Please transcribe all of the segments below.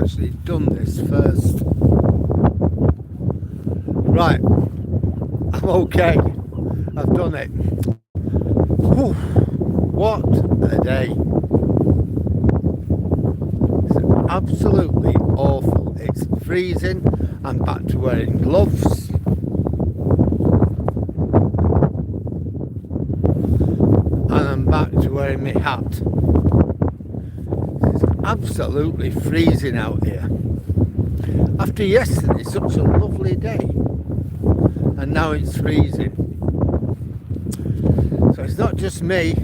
actually done this first. Right, I'm okay. I've done it. Whew, what a day. It's absolutely awful. It's freezing. I'm back to wearing gloves. And I'm back to wearing my hat. It's absolutely freezing out here. After yesterday, such a lovely day. And now it's freezing. So it's not just me.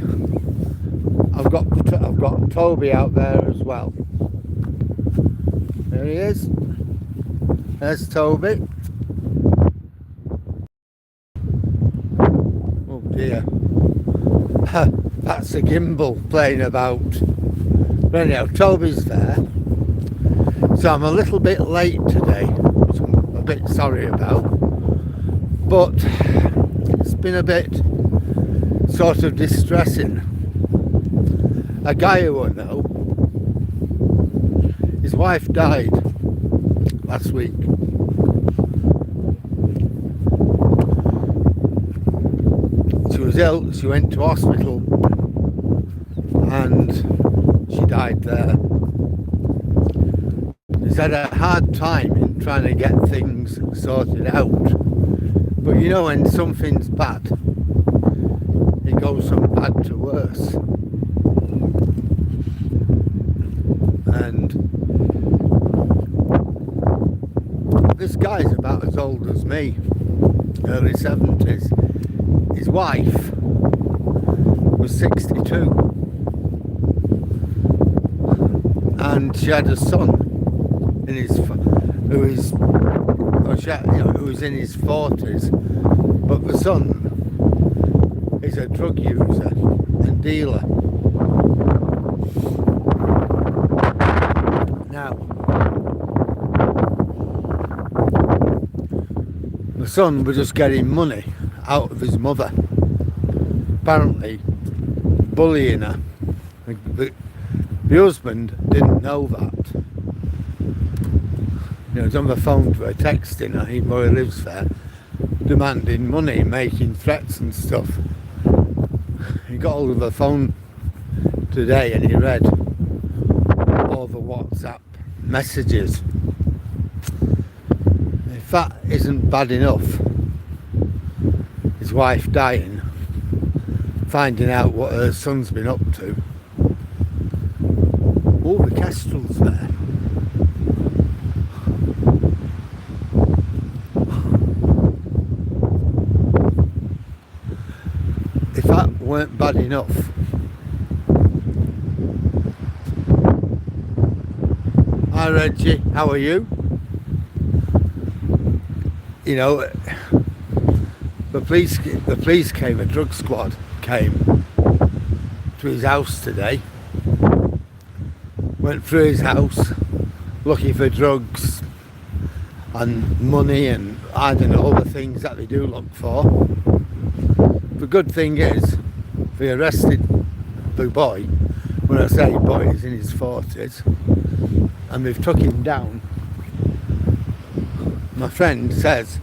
I've got Toby out there as well. There he is. There's Toby. Oh dear. That's a gimbal playing about. But anyhow, Toby's there. So I'm a little bit late today, which I'm a bit sorry about. But it's been a bit sort of distressing. A guy who I know, his wife died last week. She was ill, she went to hospital and she died there. He's had a hard time in trying to get things sorted out. But you know, when something's bad, it goes from bad to worse. And this guy's about as old as me, early 70s. His wife was 62. And she had a son who was in his 40s, but the son is a drug user and dealer. Now, the son was just getting money out of his mother, apparently bullying her. The husband didn't know that. He was on the phone to her, texting her, even though he lives there, demanding money, making threats and stuff. He got hold of the phone today and he read all the WhatsApp messages. If that isn't bad enough, his wife dying, finding out what her son's been up to. Oh, the kestrel's there. If that weren't bad enough, hi Reggie, how are you? You know, the police came, a drug squad came to his house today, went through his house looking for drugs and money and I don't know, all the things that they do look for. The good thing is, they arrested the boy. When I say boy, he's in his 40s, and they've took him down. My friend says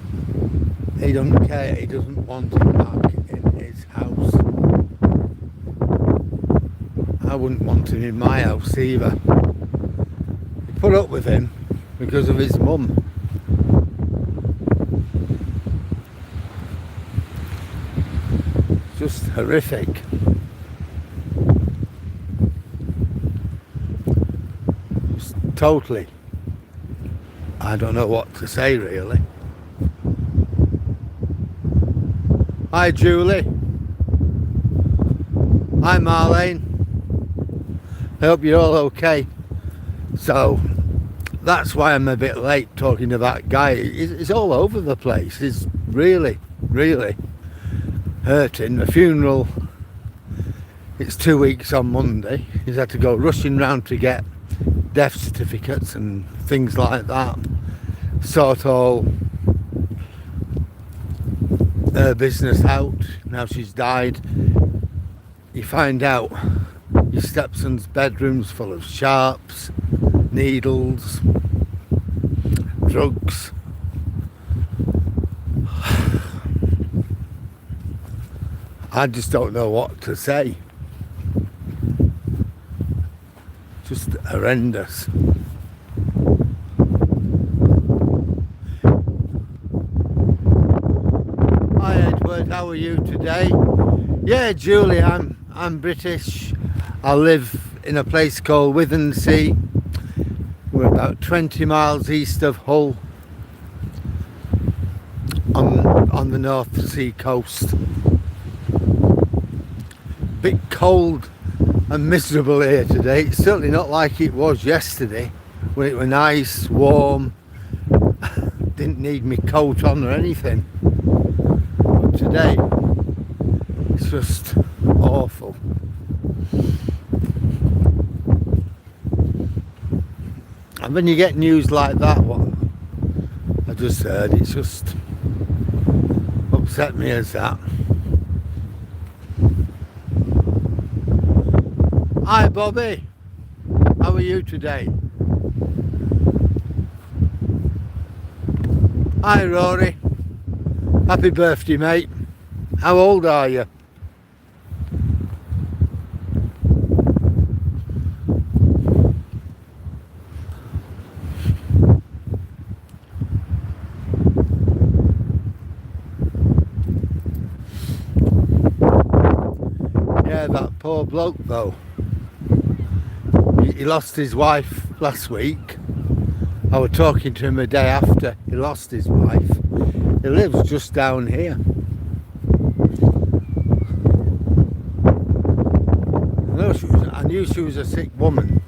he doesn't care, he doesn't want him back in his house. I wouldn't want him in my house either. He put up with him because of his mum. Just horrific. Just totally. I don't know what to say really. Hi Julie. Hi Marlene. I hope you're all okay. So that's why I'm a bit late talking to that guy. It's all over the place. It's really, really hurting. The funeral, it's 2 weeks on Monday. He's had to go rushing round to get death certificates and things like that, sort all her business out. Now she's died, you find out your stepson's bedroom's full of sharps, needles, drugs. I just don't know what to say. Just horrendous. Hi Edward, how are you today? Yeah, Julie, I'm British. I live in a place called Withernsea. We're about 20 miles east of Hull on the North Sea coast. Bit cold and miserable here today. It's certainly not like it was yesterday when it was nice, warm. Didn't need my coat on or anything. But today it's just awful. And when you get news like that one I just heard, it's just upset me as that. Hi Bobby, how are you today? Hi Rory, happy birthday mate. How old are you? Yeah, that poor bloke though. He lost his wife last week. I was talking to him a day after he lost his wife. He lives just down here. I knew she was a sick woman.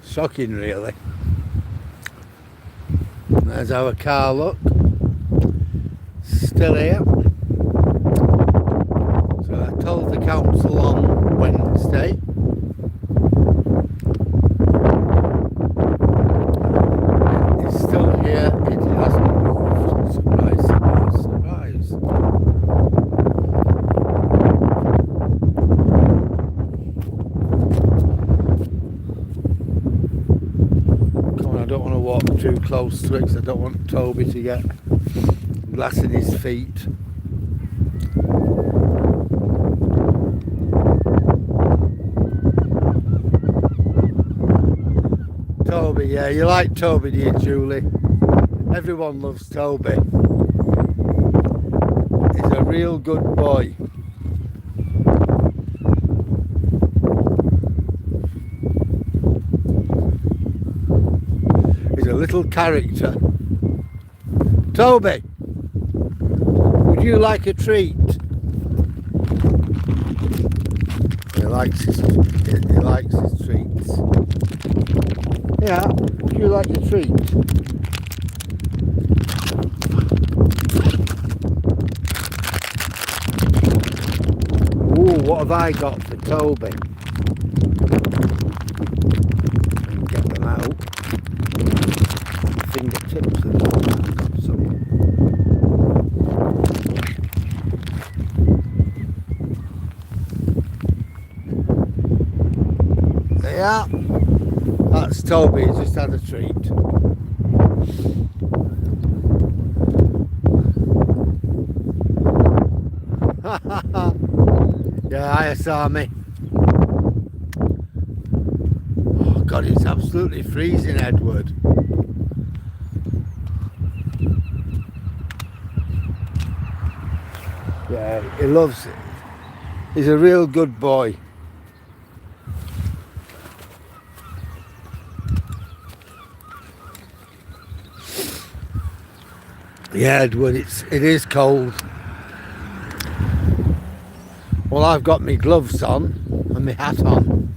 Shocking really. There's our car, look. Still here. So I told the council on Wednesday. It's still here, it hasn't moved. Surprise, surprise, surprise. I don't want to walk too close to it because I don't want Toby to get glass in his feet. Toby, yeah, you like Toby, do you, Julie? Everyone loves Toby. He's a real good boy. A little character. Toby, would you like a treat? He likes his treats. Yeah, would you like a treat? Ooh, what have I got for Toby? Get them out. Fingertips and got some. There you are. That's Toby, he's just had a treat. Yeah, hiya Sammy. Oh God, it's absolutely freezing, Edward. Yeah, he loves it. He's a real good boy. Yeah, Edward, it is cold. Well, I've got my gloves on and my hat on.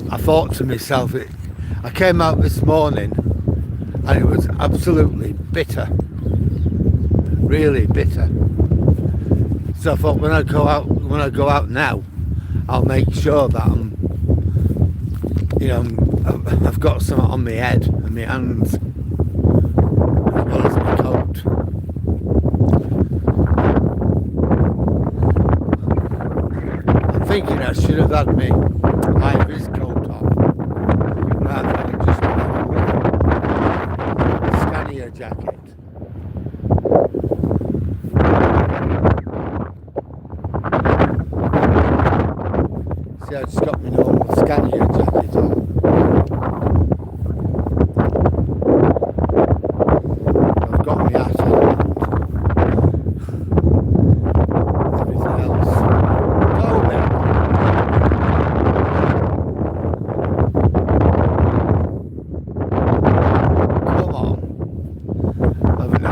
I thought to myself, I came out this morning and it was absolutely bitter, really bitter. So I thought when I go out now, I'll make sure that I'm you know, I've got some on my head and my hands, as well as my coat. I'm thinking I should have had my high-vis coat on, rather than just a Scania jacket. See, I just got my normal Scania jacket on. I've got my hat on and everything else. Toby! Come on. Haven't I?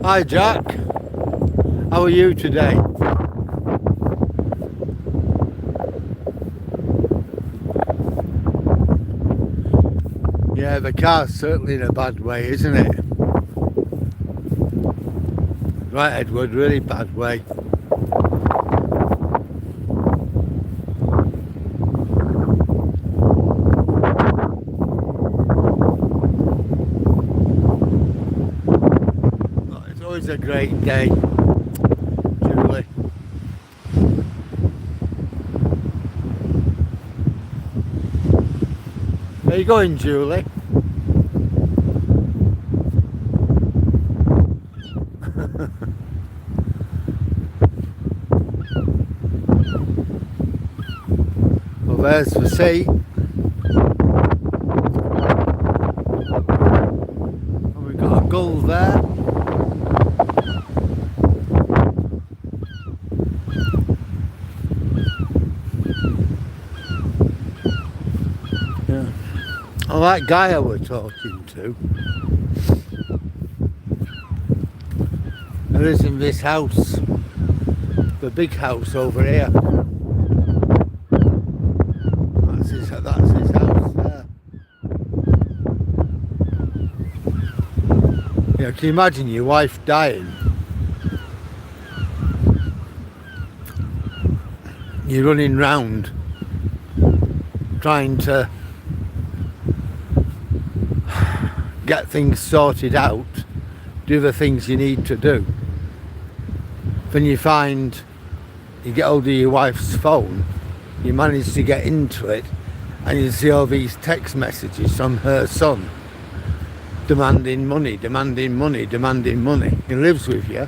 Hi Jack, how are you today? Yeah, the car's certainly in a bad way, isn't it? Right, Edward, really bad way. It's always a great day, Julie. Where are you going, Julie? Well, there's the sea. And we've got a gull there. Yeah. Oh, that guy I was talking to. There is in this house. The big house over here. That's his house there. You know, can you imagine your wife dying? You're running round trying to get things sorted out, do the things you need to do. Then you find you get hold of your wife's phone, you manage to get into it, and you see all these text messages from her son demanding money, demanding money, demanding money. He lives with you.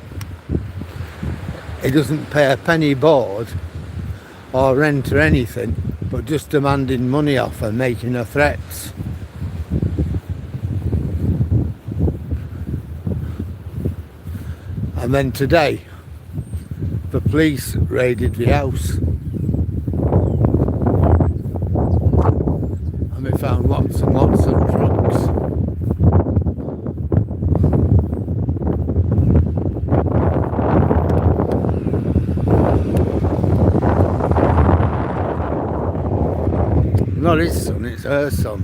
He doesn't pay a penny board or rent or anything, but just demanding money off her, making her threats. And then today, the police raided the house. And they found lots and lots of drugs. Not his son, it's her son.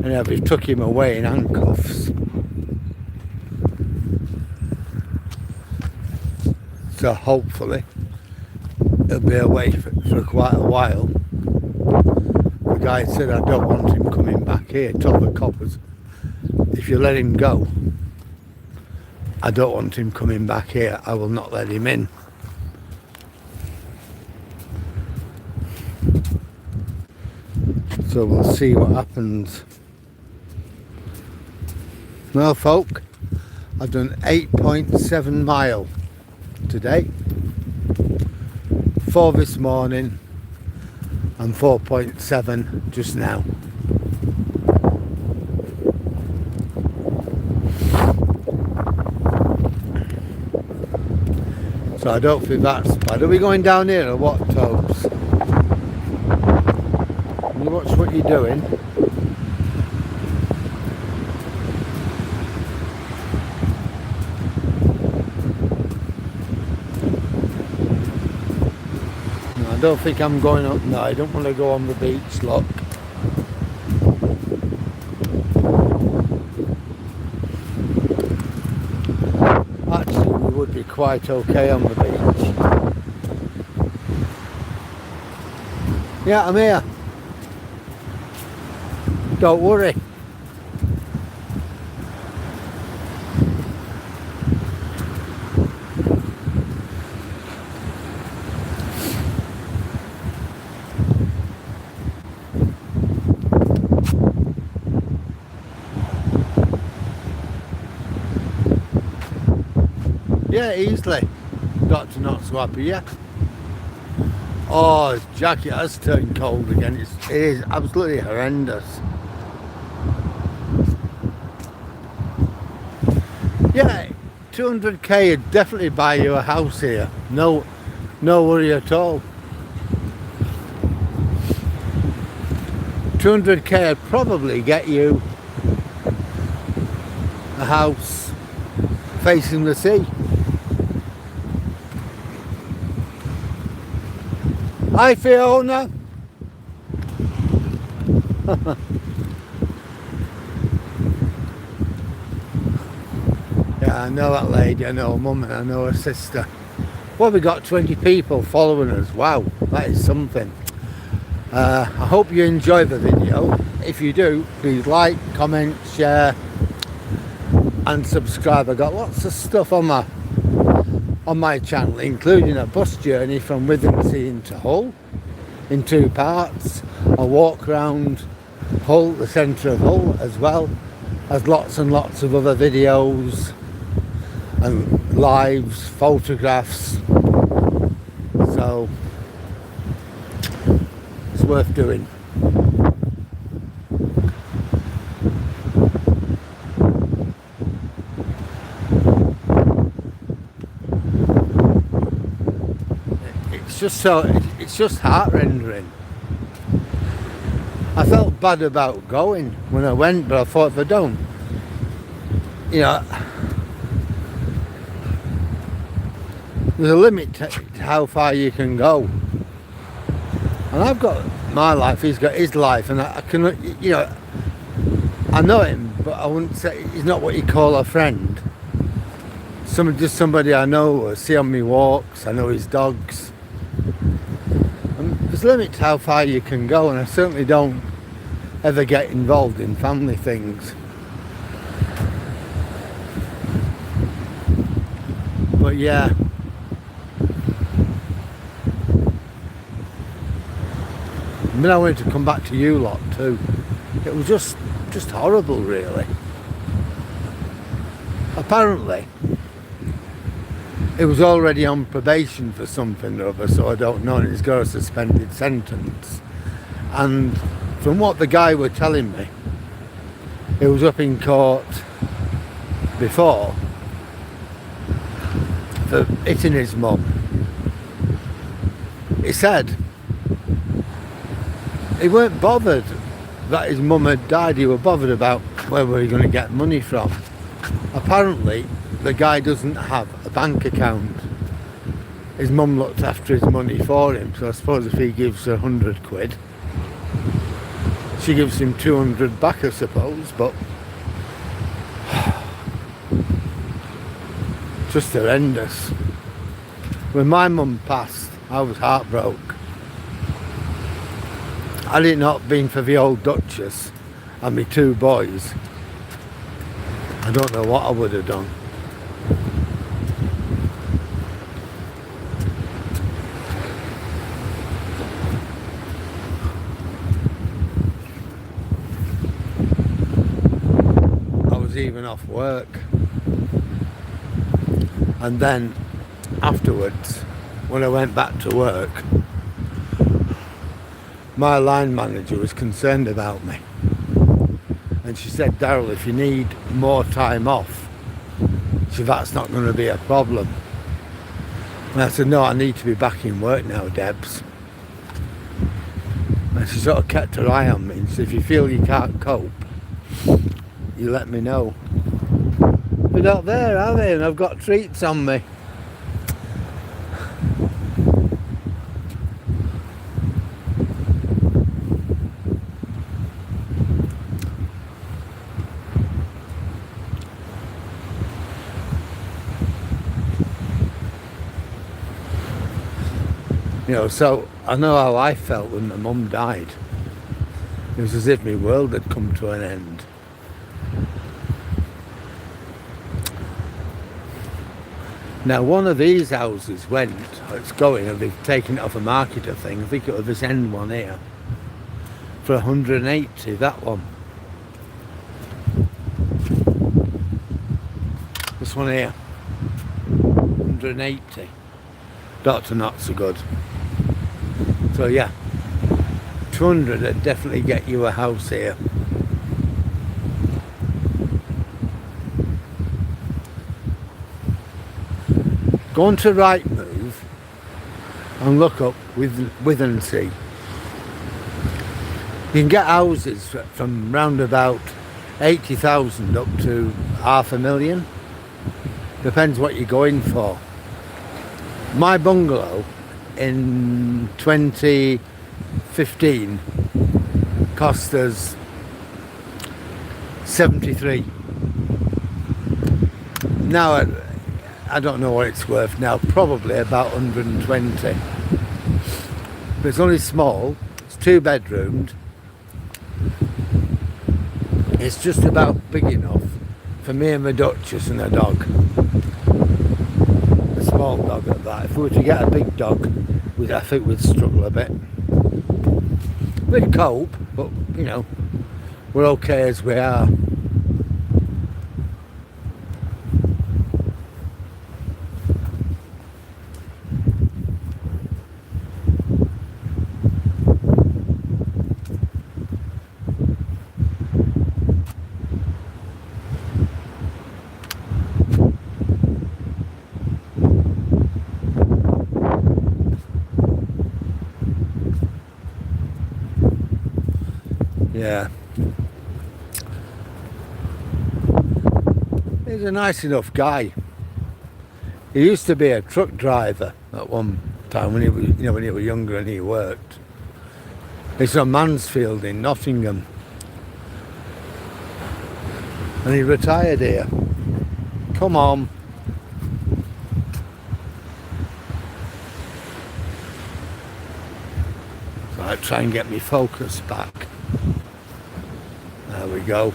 And yeah, they took him away in handcuffs. So hopefully he'll be away for quite a while. The guy said, I don't want him coming back here. Told the coppers, if you let him go, I don't want him coming back here. I will not let him in. So we'll see what happens. Well, folk, I've done 8.7 miles today, 4 this morning and 4.7 just now. So I don't think that's bad. Are we going down here or what, Tobes? Can you watch what you're doing? I don't think I'm going up. No, I don't want to go on the beach, look. quite okay on the beach. Yeah, I'm here. Don't worry. Yeah, easily. Doctor not so happy, yeah. Oh, his jacket has turned cold again. It is absolutely horrendous. Yeah, 200k would definitely buy you a house here. No worry at all. 200k would probably get you a house facing the sea. Hi Fiona. Yeah, I know that lady, I know her mum and I know her sister. Well, we got 20 people following us. Wow, that is something. I hope you enjoy the video. If you do, please like, comment, share and subscribe. I got lots of stuff on my channel, including a bus journey from Withernsea into Hull in 2 parts, a walk around Hull, the centre of Hull, as well as lots and lots of other videos and lives, photographs. So it's worth doing. It's just heart-rendering. I felt bad about going when I went, but I thought if I don't, you know, there's a limit to how far you can go. And I've got my life, he's got his life, and I can, you know, I know him, but I wouldn't say he's not what you call a friend. Just somebody I know, I see on my walks, I know his dogs. There's a limit to how far you can go, and I certainly don't ever get involved in family things. But yeah, I mean, I wanted to come back to you lot too. It was just horrible, really. Apparently it was already on probation for something or other, so I don't know, and it's got a suspended sentence. And from what the guy were telling me, it was up in court before for hitting his mum. He said he weren't bothered that his mum had died, he was bothered about where were he going to get money from. Apparently the guy doesn't have a bank account. His mum looked after his money for him, so I suppose if he gives her 100 quid, she gives him 200 back, I suppose. But just horrendous. When my mum passed, I was heartbroken. Had it not been for the old Duchess and my 2 boys, I don't know what I would have done. Even off work, and then afterwards when I went back to work, my line manager was concerned about me, and she said, Daryl, if you need more time off, so that's not going to be a problem. And I said, no, I need to be back in work now, Debs. And she sort of kept her eye on me and said, if you feel you can't cope, you let me know. They're not there, are they? And I've got treats on me. You know, so I know how I felt when my mum died. It was as if my world had come to an end. Now, one of these houses went, it's going, and they've taken it off a market, I think. I think it was this end one here. For 180, that one. This one here. 180. Doctor not so good. So yeah, 200 would definitely get you a house here. Go on to Rightmove and look up Withernsea. You can get houses from round about 80,000 up to 500,000. Depends what you're going for. My bungalow in 2015 cost us 73. Now I don't know what it's worth now, probably about 120. But it's only small, it's 2 bedroomed. It's just about big enough for me and my Duchess and a dog. A small dog at that. If we were to get a big dog, I think we'd struggle a bit. We'd cope, but you know, we're okay as we are. Yeah. He's a nice enough guy. He used to be a truck driver at one time when he was, when he was younger and he worked. He's from Mansfield in Nottingham. And he retired here. Come on. So I try and get my focus back. There we go.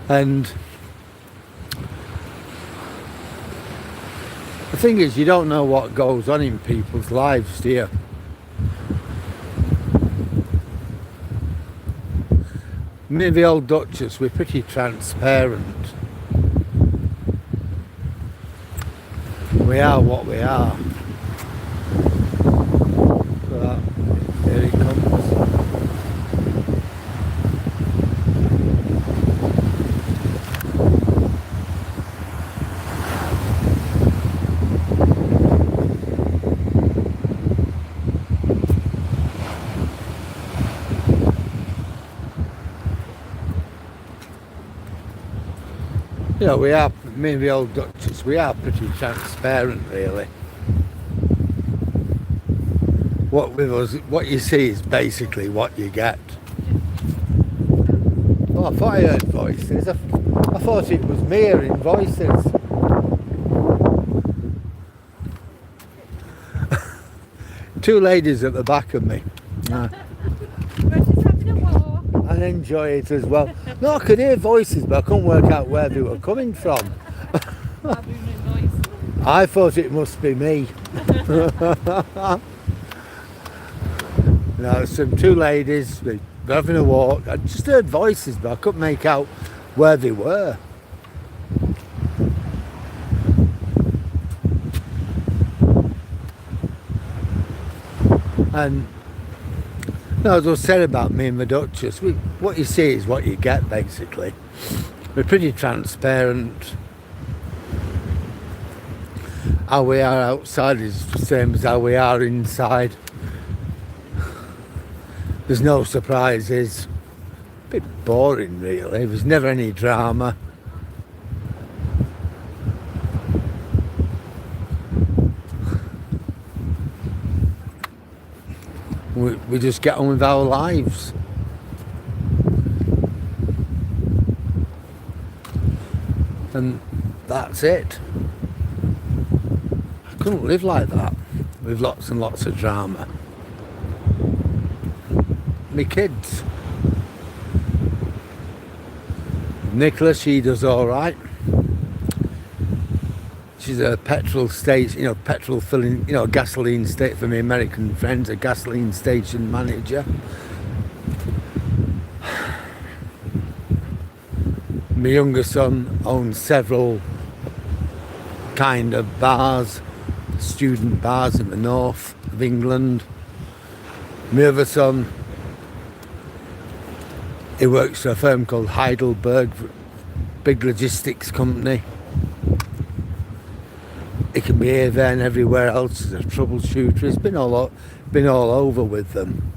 And the thing is, you don't know what goes on in people's lives, do you? Me and the old Duchess, we're pretty transparent. We are what we are. So here he comes. You know, we are, me and the old Duchess, we are pretty transparent, really. What with us, what you see is basically what you get. Oh, I thought I heard voices. I thought it was me hearing voices. Two ladies at the back of me. And enjoy it as well. No, I could hear voices, but I couldn't work out where they were coming from. I thought it must be me. No, some two ladies were having a walk. I just heard voices, but I couldn't make out where they were. And no, as I said about me and my Duchess, what you see is what you get, basically. We're pretty transparent. How we are outside is the same as how we are inside. There's no surprises. A bit boring, really. There's never any drama. We just get on with our lives. And that's it. I couldn't live like that with lots and lots of drama. My kids, Nicola, she does all right. She's a petrol station, petrol filling, gasoline station, for my American friends, a gasoline station manager. My younger son owns several kind of bars, student bars in the north of England. My other son, he works for a firm called Heidelberg, big logistics company. He can be here, there and everywhere else as a troubleshooter. He's been all over with them.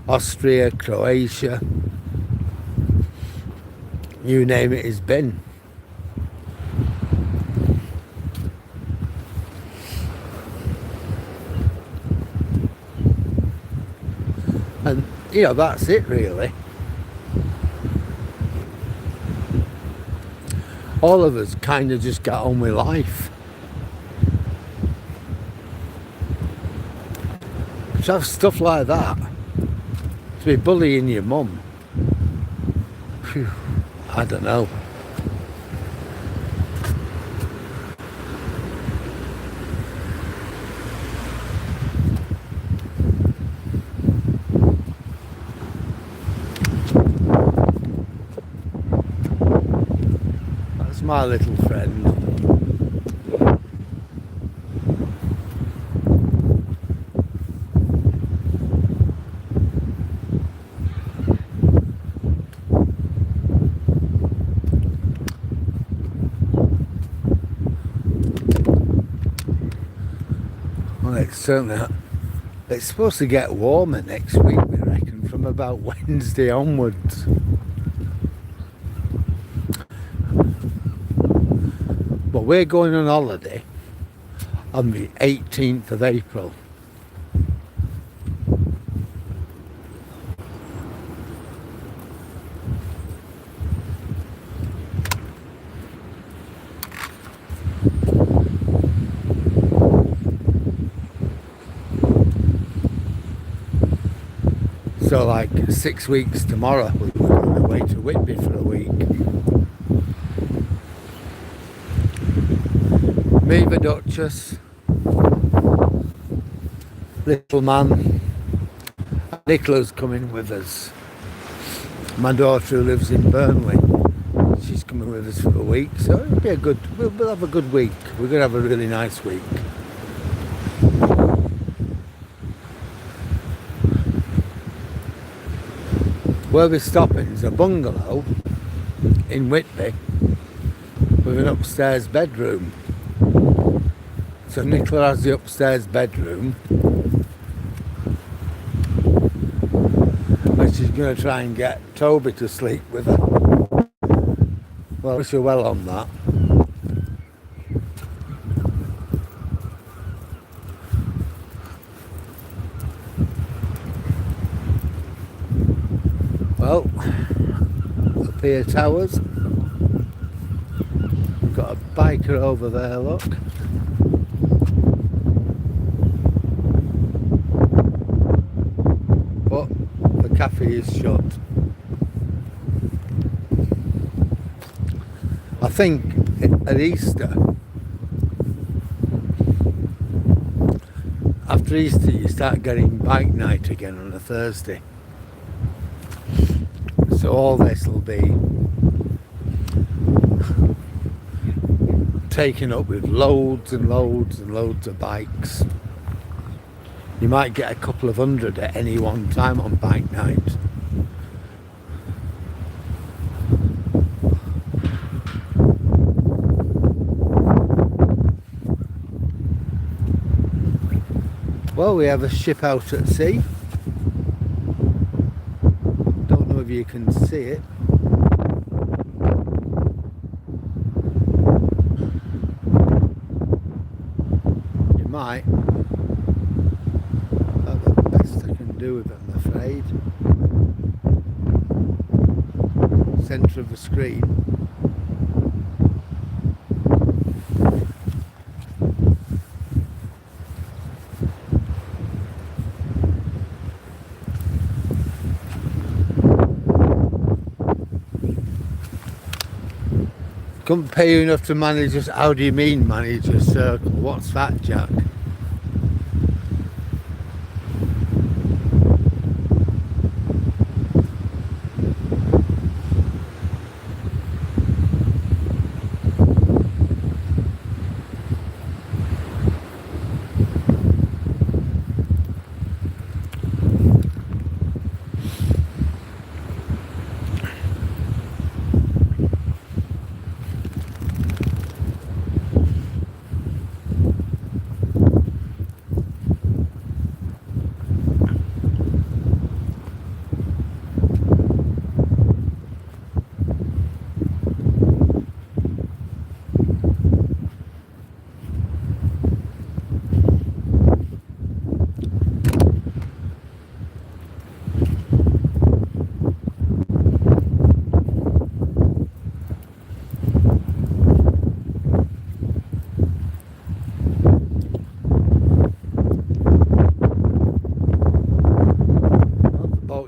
Austria, Croatia, you name it, he's been. And, that's it really. All of us kind of just got on with life. To have stuff like that, to be bullying your mum, phew, I don't know. That's my little friend. Well, it's supposed to get warmer next week, we reckon, from about Wednesday onwards. But we're going on holiday on the 18th of April. So like 6 weeks tomorrow, we're going away to Whitby for a week. Me, the Duchess, little man, Nicola's coming with us. My daughter who lives in Burnley, she's coming with us for a week. So it'll be we'll have a good week. We're going to have a really nice week. Where we're stopping is a bungalow in Whitby with an upstairs bedroom. So Nicola has the upstairs bedroom, and she's going to try and get Toby to sleep with her. Well, I wish her well on that. Well, up here towers. We've got a biker over there, look. But the cafe is shut. I think at Easter, after Easter you start getting bike night again on a Thursday. So all this will be taken up with loads and loads and loads of bikes. You might get a couple of hundred at any one time on bike night. Well, we have a ship out at sea. Don't know if you can see it. You might. That's the best I can do with it, I'm afraid. Centre of the screen. Couldn't pay you enough to manage us. How do you mean manage a circle? What's that, Jack?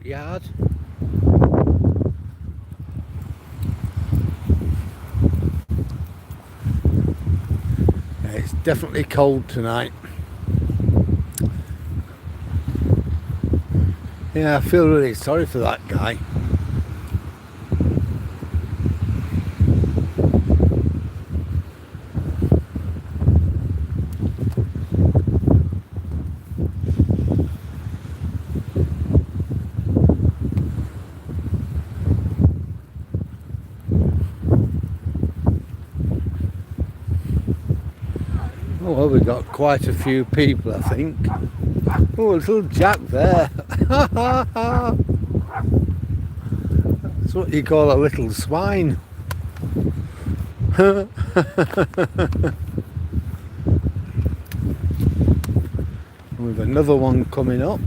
Yard. Yeah, it's definitely cold tonight. Yeah, I feel really sorry for that guy. Oh, well, we've got quite a few people, I think. Oh, a little Jack there. That's what you call a little swine. With another one coming up.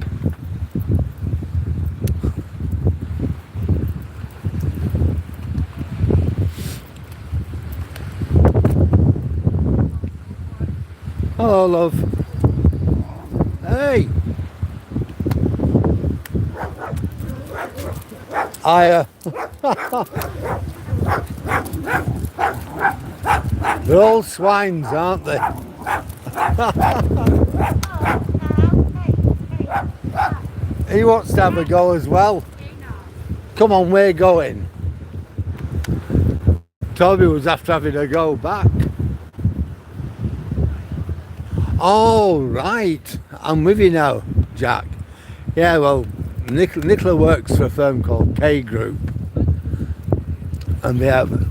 Hello, love. Hey. They're all swines, aren't they? He wants to have a go as well. Come on, we're going. Toby was after having a go back. Oh, right. I'm with you now, Jack. Yeah, well, Nicola works for a firm called K Group. And they have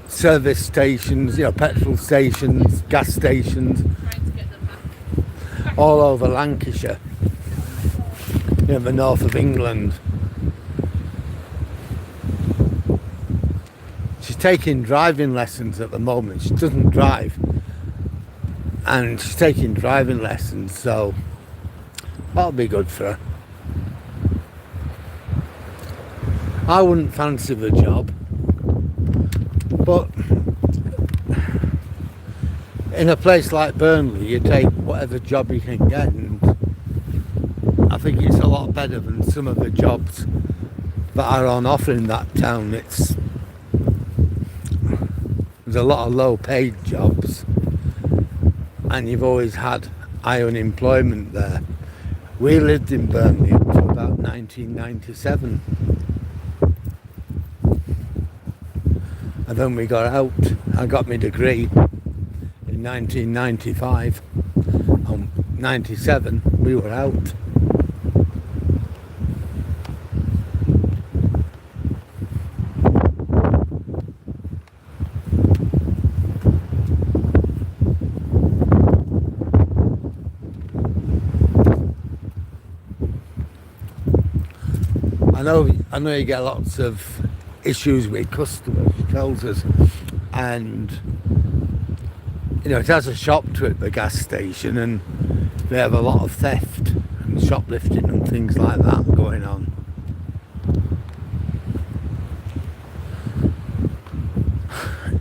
service stations, you know, petrol stations, gas stations, all over Lancashire, you know, the north of England. She's taking driving lessons at the moment. She doesn't drive. And she's taking driving lessons, so that'll be good for her. I wouldn't fancy the job, but in a place like Burnley, you take whatever job you can get, and I think it's a lot better than some of the jobs that are on offer in that town. There's a lot of low-paid jobs. And you've always had high unemployment there. We lived in Burnley until about 1997. And then we got out. I got my degree in 1995. On 97, we were out. I know you get lots of issues with customers, she tells us, and you know, it has a shop to it, the gas station, and they have a lot of theft and shoplifting and things like that going on.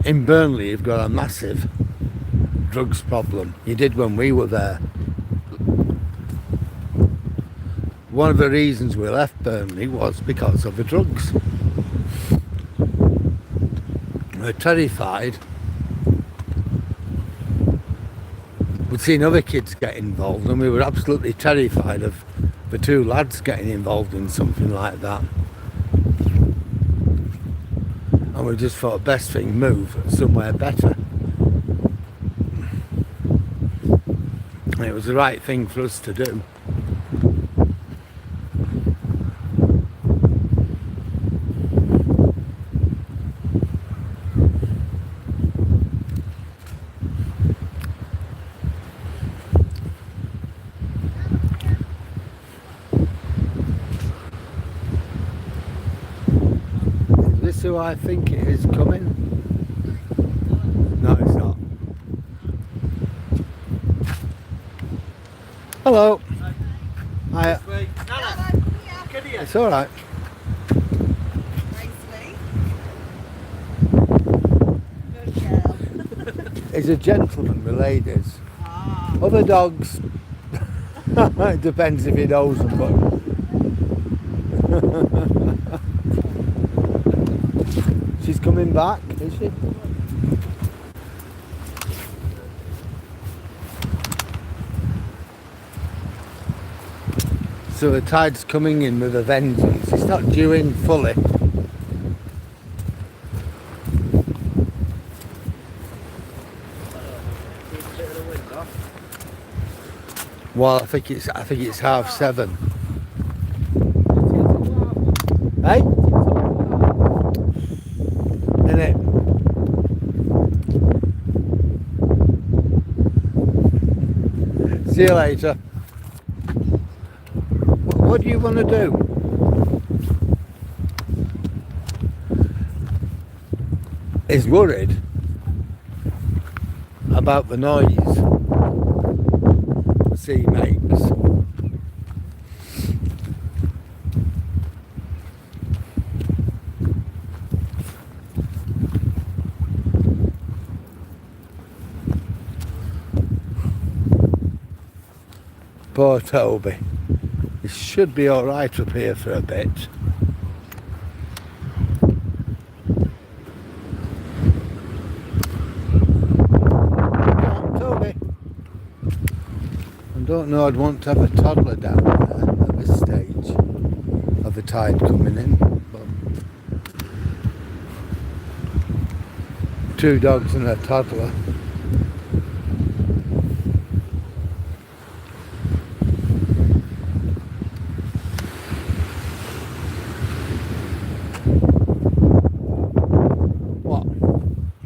In Burnley, you've got a massive drugs problem. You did when we were there. One of the reasons we left Burnley was because of the drugs. were terrified. We'd seen other kids get involved, and we were absolutely terrified of the two lads getting involved in something like that. And we just thought best thing, move somewhere better. And it was the right thing for us to do. Is this who I think it is coming? No, it's not. Hello. Hi. It's all right. He's a gentleman with ladies. Other dogs, it depends if he knows them, but she's coming back, is she? So the tide's coming in with a vengeance. It's not due in fully. Well, I think it's 7:30. Hey? Innit? See you later. What do you want to do? He's worried about the noise the sea makes. Poor Toby. He should be alright up here for a bit. Toby. I don't know, I'd want to have a toddler down there at this stage of the tide coming in. But two dogs and a toddler.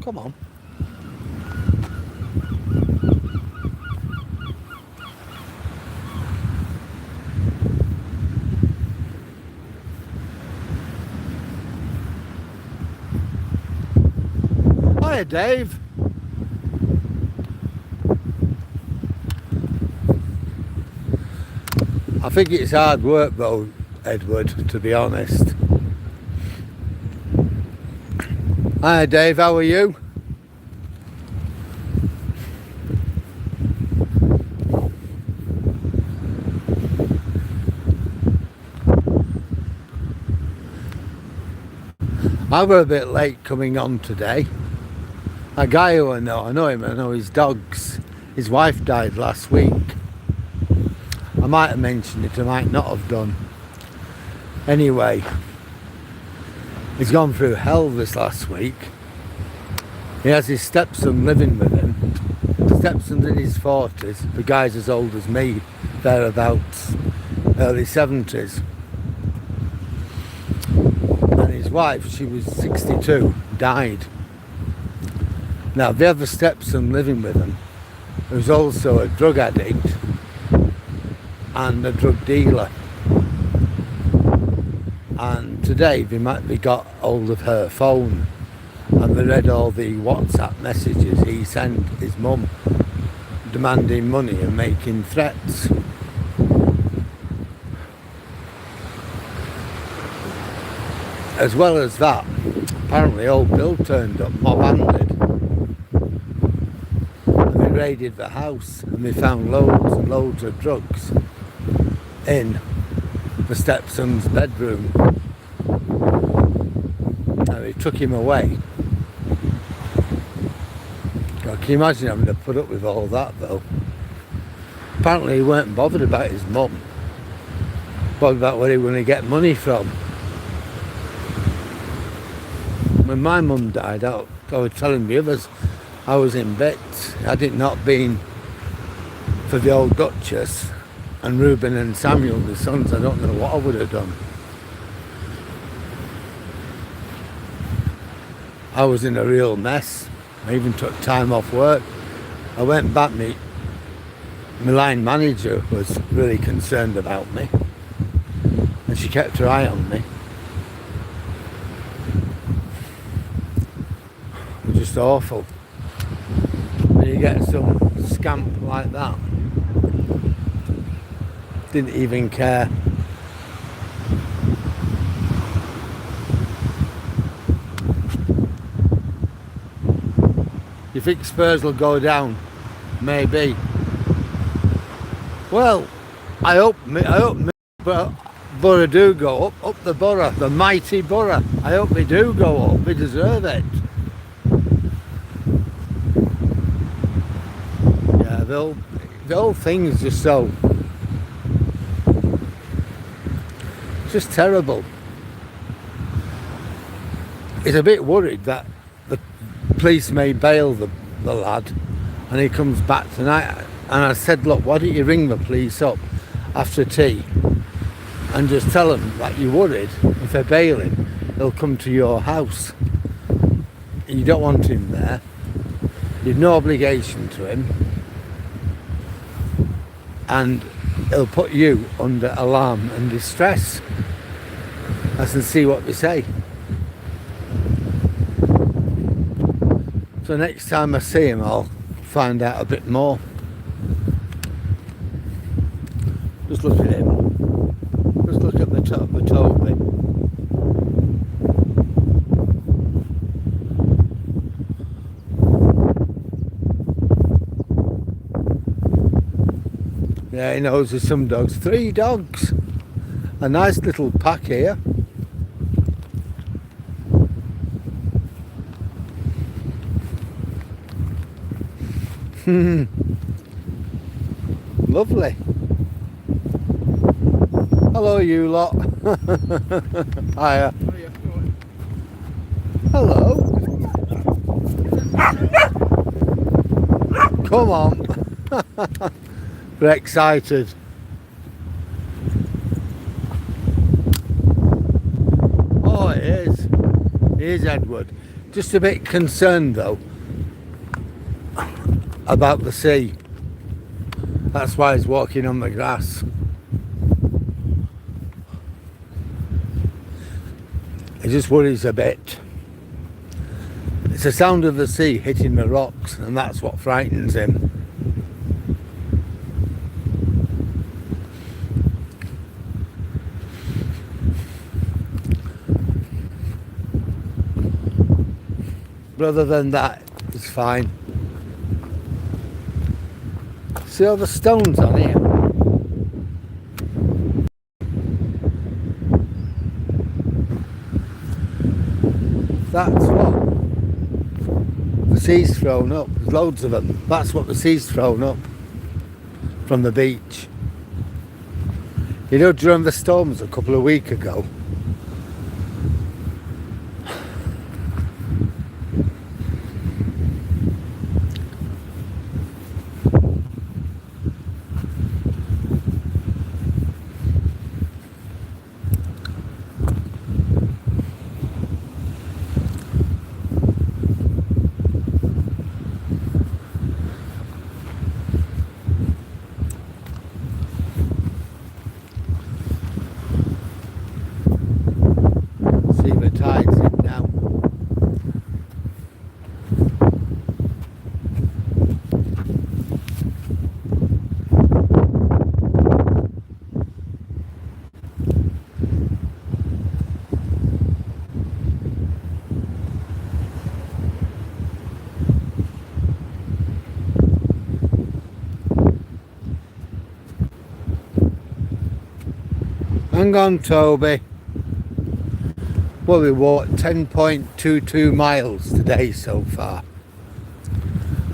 Come on. Hiya, Dave. I think it's hard work though, Edward, to be honest. Hi Dave, how are you? I were a bit late coming on today. A guy who I know him, I know his dogs. His wife died last week. I might have mentioned it, I might not have done. Anyway, he's gone through hell this last week. He has his stepson living with him. The stepson's in his 40s, the guy's as old as me, thereabouts, early 70s. And his wife, she was 62, died. Now the other stepson living with him, who's also a drug addict and a drug dealer. And today they got hold of her phone and they read all the WhatsApp messages he sent his mum demanding money and making threats. As well as that, apparently old Bill turned up mob-handed and they raided the house and they found loads and loads of drugs in the stepson's bedroom. Now they took him away God, can you imagine having to put up with all that though? Apparently he weren't bothered about his mum. Bothered about where he was going to get money from. When my mum died, I was telling the others I was in bits. Had it not been for the old Duchess and Reuben and Samuel, the sons, I don't know what I would have done. I was in a real mess. I even took time off work. I went back, my line manager was really concerned about me and she kept her eye on me. It was just awful. When you get some scamp like that, didn't even care. You think Spurs will go down? Maybe. Well, I hope Borough do go up the Borough, the mighty Borough. I hope they do go up. They deserve it. Yeah, the whole thing is just so. It's just terrible. He's a bit worried that the police may bail the lad and he comes back tonight. And I said, look, why don't you ring the police up after tea and just tell them that you're worried if they bail him, he'll come to your house. And you don't want him there. You've no obligation to him. And he'll put you under alarm and distress. I can see what they say. So next time I see him, I'll find out a bit more. Just look at him. Just look at the top of Toby. Yeah, he knows there's some dogs. 3 dogs. A nice little pack here. Lovely. Hello, you lot. Hiya. Hello. Come on. We're excited. Oh, it is. It is, Edward. Just a bit concerned though about the sea. That's why he's walking on the grass. He just worries a bit. It's the sound of the sea hitting the rocks, and that's what frightens him. But other than that, it's fine. See all the stones on here? That's what the sea's thrown up. There's loads of them. That's what the sea's thrown up from the beach. You know, during the storms a couple of weeks ago, tides in now. Hang on, Toby. Well, we walked 10.22 miles today so far.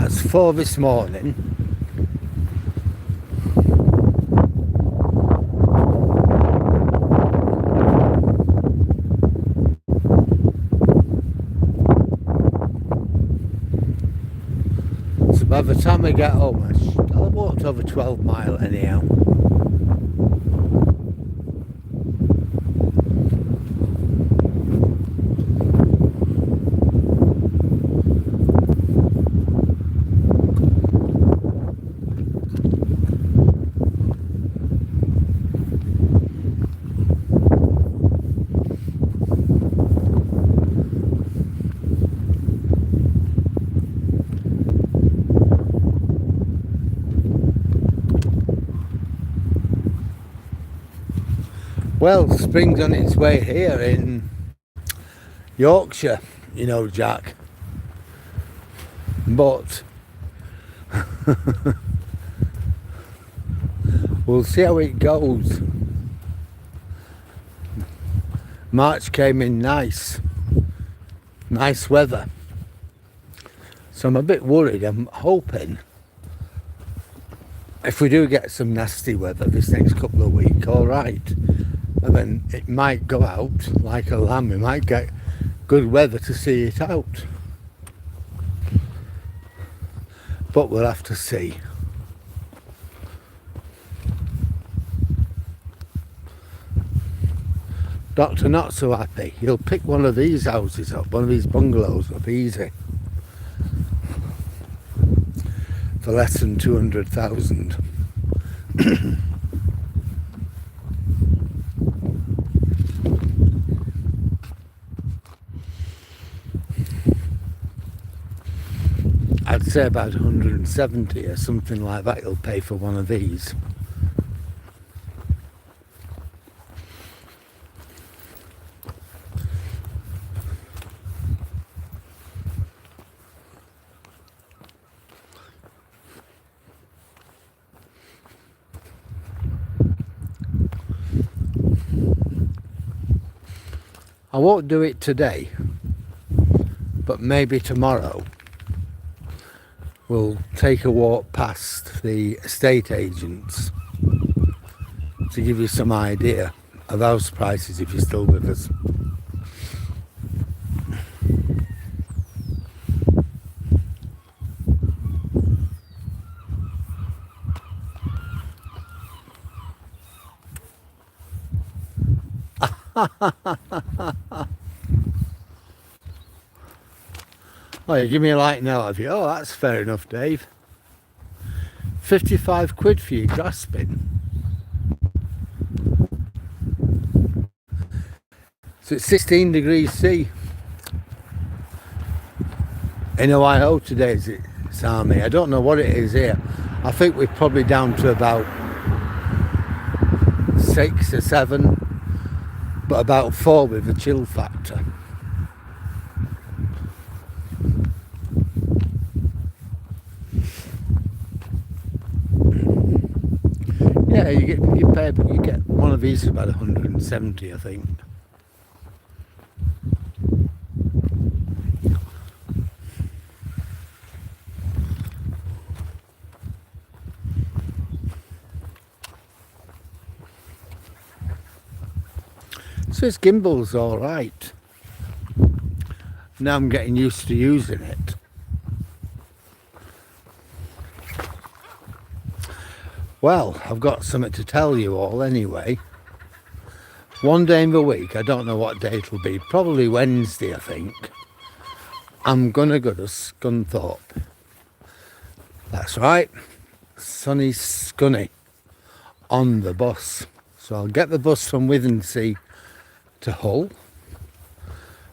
That's 4 this morning. So by the time I get home, I walked over 12 mile anyhow. Well, spring's on its way here in Yorkshire, you know, Jack. But we'll see how it goes. March came in nice weather. So I'm a bit worried. I'm hoping if we do get some nasty weather this next couple of weeks, all right. And then it might go out like a lamb. We might get good weather to see it out. But we'll have to see. Doctor not so happy. He'll pick one of these houses up, one of these bungalows up easy. For less than 200,000. I'd say about 170 or something like that he'll pay for one of these. I won't do it today, but maybe tomorrow. We'll take a walk past the estate agents to give you some idea of house prices if you're still with us. Oh, you give me a light now, have you? Oh, that's fair enough, Dave. 55 quid for your grass bin. So it's 16 degrees C. In Ohio today, it's army. I don't know what it is here. I think we're probably down to about 6 or 7, but about 4 with the chill factor. Yeah, you get one of these for about 170, I think. So this gimbal's all right. Now I'm getting used to using it. Well, I've got something to tell you all anyway. One day in the week, I don't know what day it'll be, probably Wednesday I think, I'm gonna go to Scunthorpe. That's right, sunny Scunny on the bus. So I'll get the bus from Withernsea to Hull,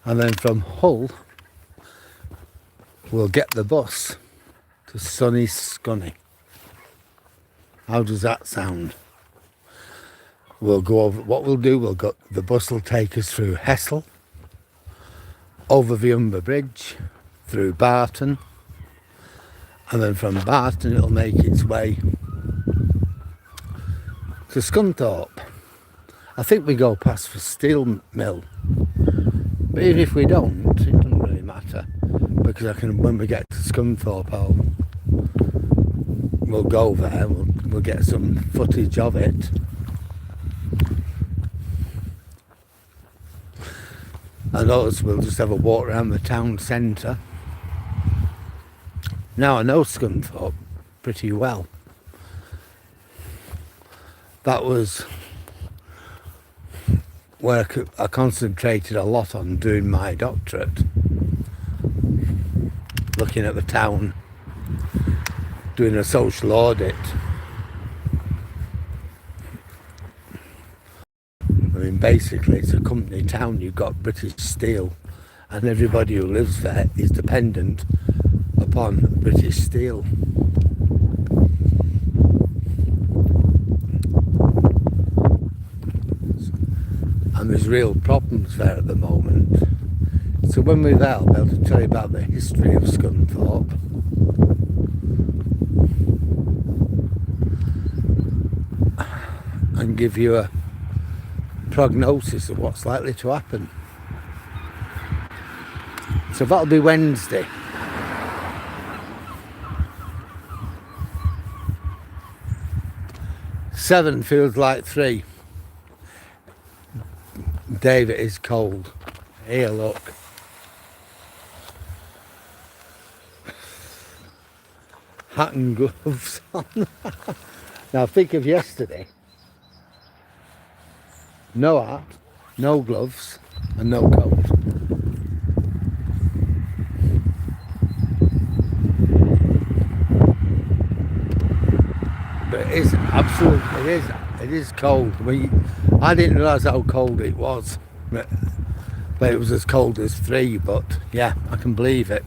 and then from Hull we'll get the bus to sunny Scunny. How does that sound? We'll go over, what we'll do, the bus will take us through Hessel, over the Humber Bridge, through Barton, and then from Barton it'll make its way to Scunthorpe. I think we go past the steel mill, but even if we don't, it doesn't really matter, because when we get to Scunthorpe we'll go there, we'll get some footage of it. And us, we'll just have a walk around the town centre. Now I know Scunthorpe pretty well. That was where I concentrated a lot on doing my doctorate. Looking at the town, doing a social audit. I mean, basically it's a company town. You've got British Steel, and everybody who lives there is dependent upon British Steel. And there's real problems there at the moment. So when we're there, I'll be able to tell you about the history of Scunthorpe. And give you a prognosis of what's likely to happen. So that'll be Wednesday. Seven feels like 3. Dave, it is cold. Here, look. Hat and gloves on. Now think of yesterday. No hat, no gloves, and no coat. But it is absolutely, it is cold. I didn't realise how cold it was, but it was as cold as 3. But yeah, I can believe it.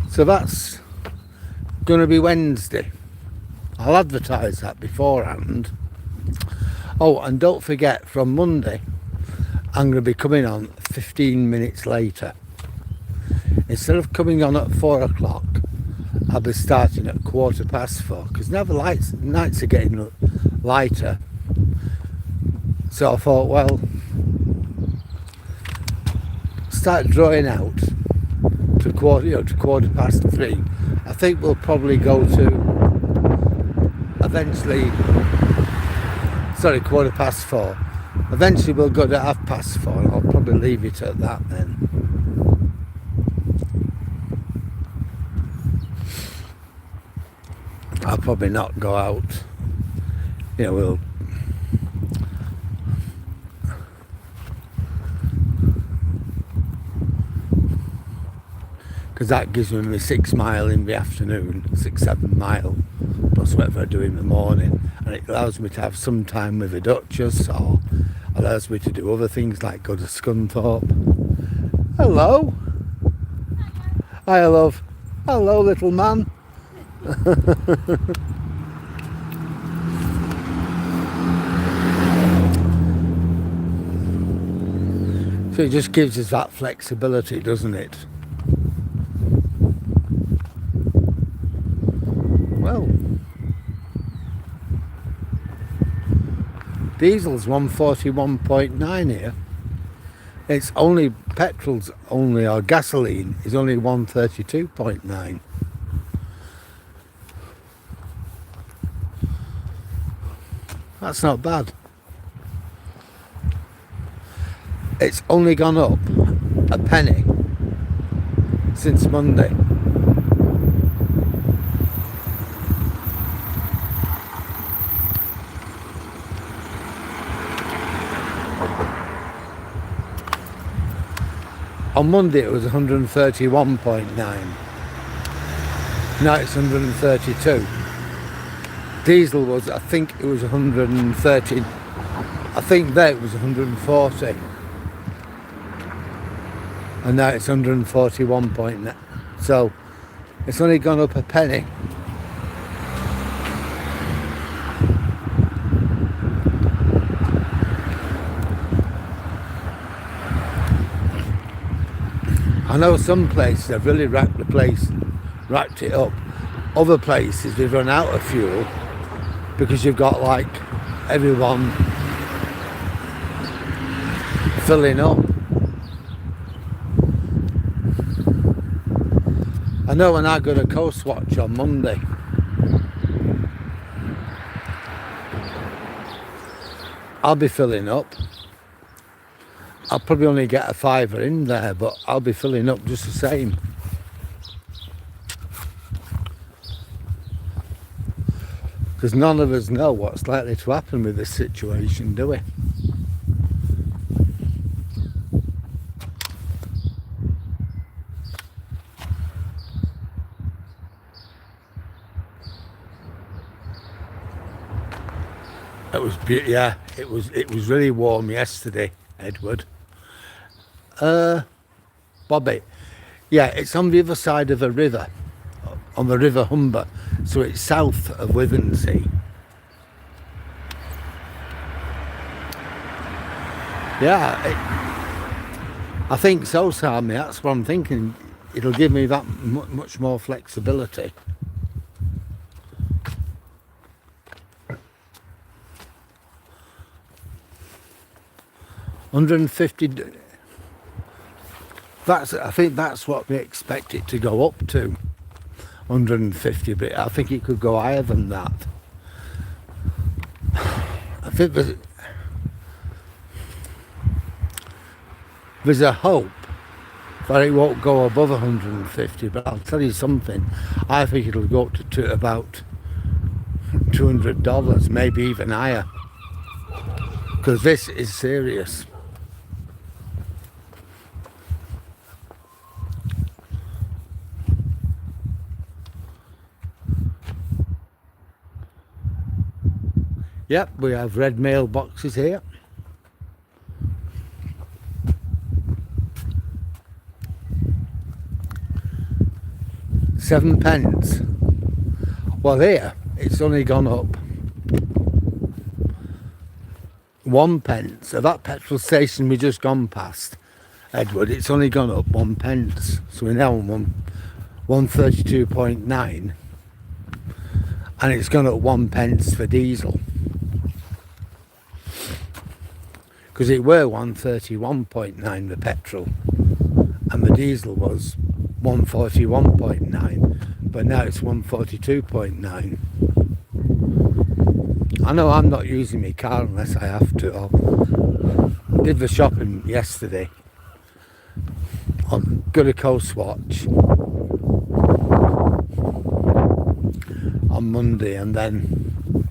So that's going to be Wednesday. I'll advertise that beforehand. Oh, and don't forget, from Monday, I'm going to be coming on 15 minutes later. Instead of coming on at 4 o'clock, I'll be starting at 4:15, because now the nights are getting lighter. So I thought, well, start drawing out to 3:15. I think we'll probably go to eventually, 4:15. Eventually we'll go to 4:30, and I'll probably leave it at that then. I'll probably not go out. We'll because that gives me my 6 mile in the afternoon, 6-7 mile, plus whatever I do in the morning, and it allows me to have some time with the Duchess, or allows me to do other things like go to Scunthorpe. Hello. Hi, love. Hello, little man. So it just gives us that flexibility, doesn't it? Well, diesel's 141.9 here. It's only petrol's only, or gasoline is only 132.9. That's not bad. It's only gone up a penny since Monday. On Monday it was 131.9. Now it's 132. Diesel was, I think it was 130. I think there it was 140. And now it's 141.9. So it's only gone up a penny. I know some places have really racked it up. Other places they've run out of fuel because you've got like everyone filling up. know when I go to Coast Watch on Monday, I'll be filling up. I'll probably only get a fiver in there, but I'll be filling up just the same. Because none of us know what's likely to happen with this situation, do we? It was yeah, it was really warm yesterday, Edward. Bobby, yeah, it's on the other side of a river, on the River Humber, so it's south of Withernsea. Yeah, I think so, Sammy. That's what I'm thinking. It'll give me that much more flexibility. $150. I think that's what we expect it to go up to. 150, but I think it could go higher than that. I think there's a hope that it won't go above 150, but I'll tell you something, I think it'll go up to about $200, maybe even higher, because this is serious. Yep, we have red mailboxes here. £7. Well, here it's only gone up 1 pence. At that petrol station we just gone past, Edward, it's only gone up 1 pence. So we're now on 132.9, and it's gone up 1 pence for diesel. Because it were 131.9 the petrol, and the diesel was 141.9, but now it's 142.9. I know I'm not using my car unless I have to. I did the shopping yesterday. I'm going to Coast Watch on Monday, and then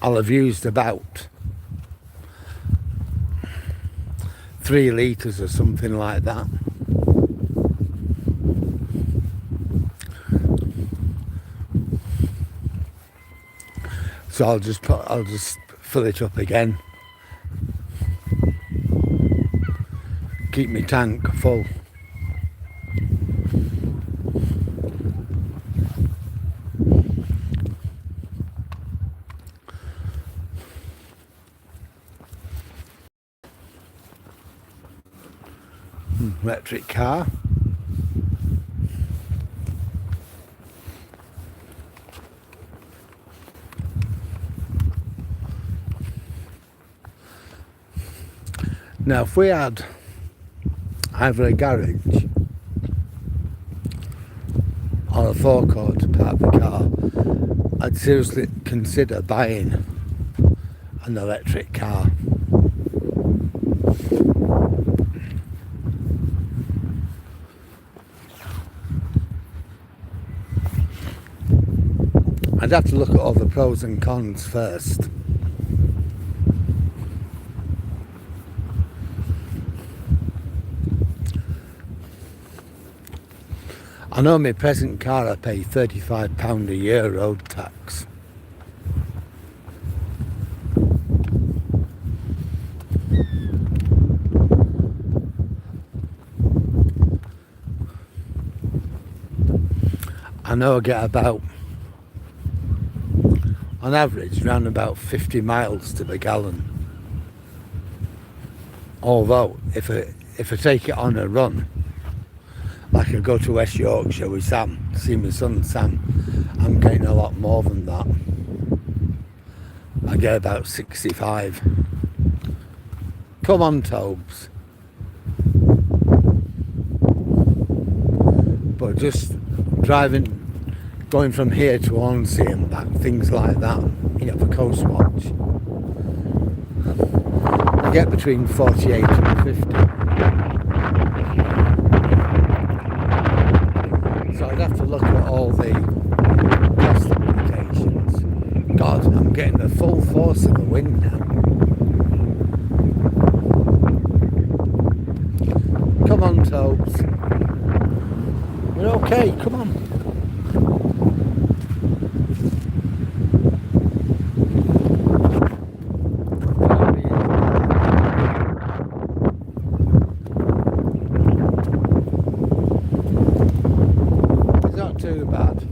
I'll have used about 3 litres or something like that. So I'll just fill it up again. Keep my tank full. Electric car. Now, if we had either a garage or a forecourt to park the car, I'd seriously consider buying an electric car. I'd have to look at all the pros and cons first. I know my present car I pay £35 a year road tax. I know I get about, on average, around about 50 miles to the gallon. Although, if I take it on a run, like I go to West Yorkshire with Sam, to see my son Sam, I'm getting a lot more than that. I get about 65. Come on, Tobes. but just driving, going from here to Withernsea and back, things like that, you know, for Coast Watch. I get between 48 and 50. So I'd have to look at all the cost implications. God, I'm getting the full force of the wind now. Come on, Tobes. We're okay, come on. It's not too bad.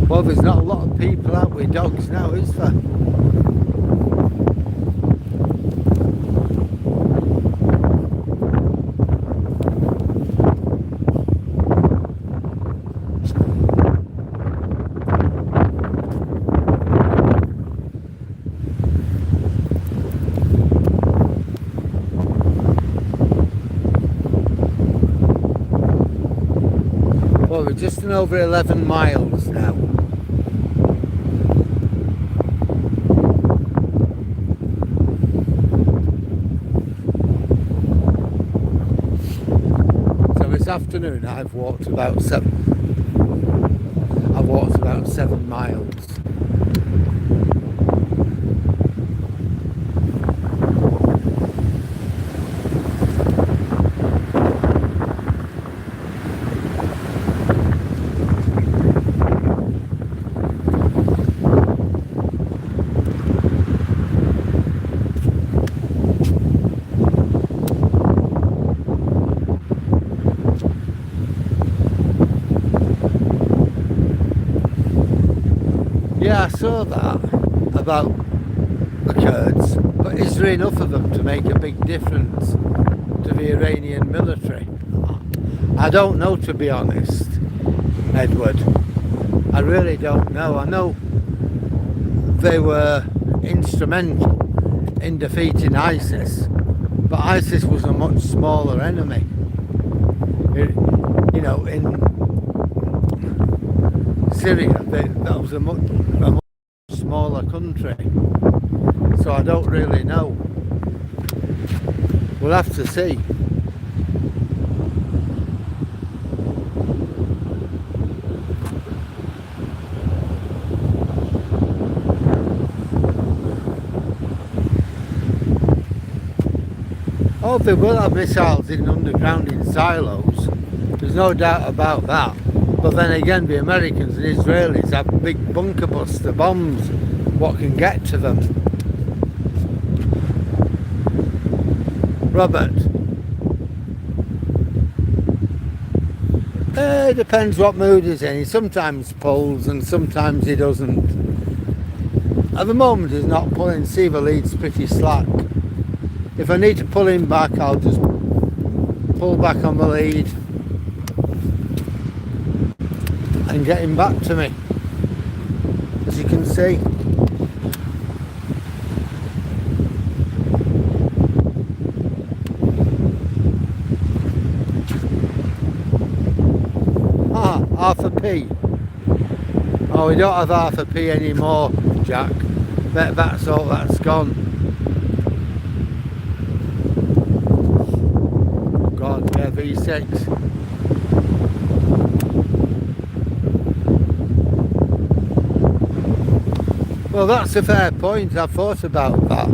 Well, there's not a lot of people out with dogs now, is there? Well, we're just in over 11 miles now. This afternoon I've walked about 7 miles. Yeah, I saw that about the Kurds, but is there enough of them to make a big difference to the Iranian military? I don't know, to be honest, Edward. I really don't know. I know they were instrumental in defeating ISIS, but ISIS was a much smaller enemy. You know, in Syria, that was a much smaller country, so I don't really know. We'll have to see. Oh, they will have missiles in underground in silos, there's no doubt about that. But then again, the Americans and Israelis have big bunker buster bombs, what can get to them. Robert? It depends what mood he's in. He sometimes pulls and sometimes he doesn't. At the moment he's not pulling. See, the lead's pretty slack. If I need to pull him back, I'll just pull back on the lead and get him back to me, as you can see. Ah, half a p. Oh, we don't have half a p anymore, Jack. That's all, that's gone. God, yeah, V6. Well, that's a fair point. I've thought about that,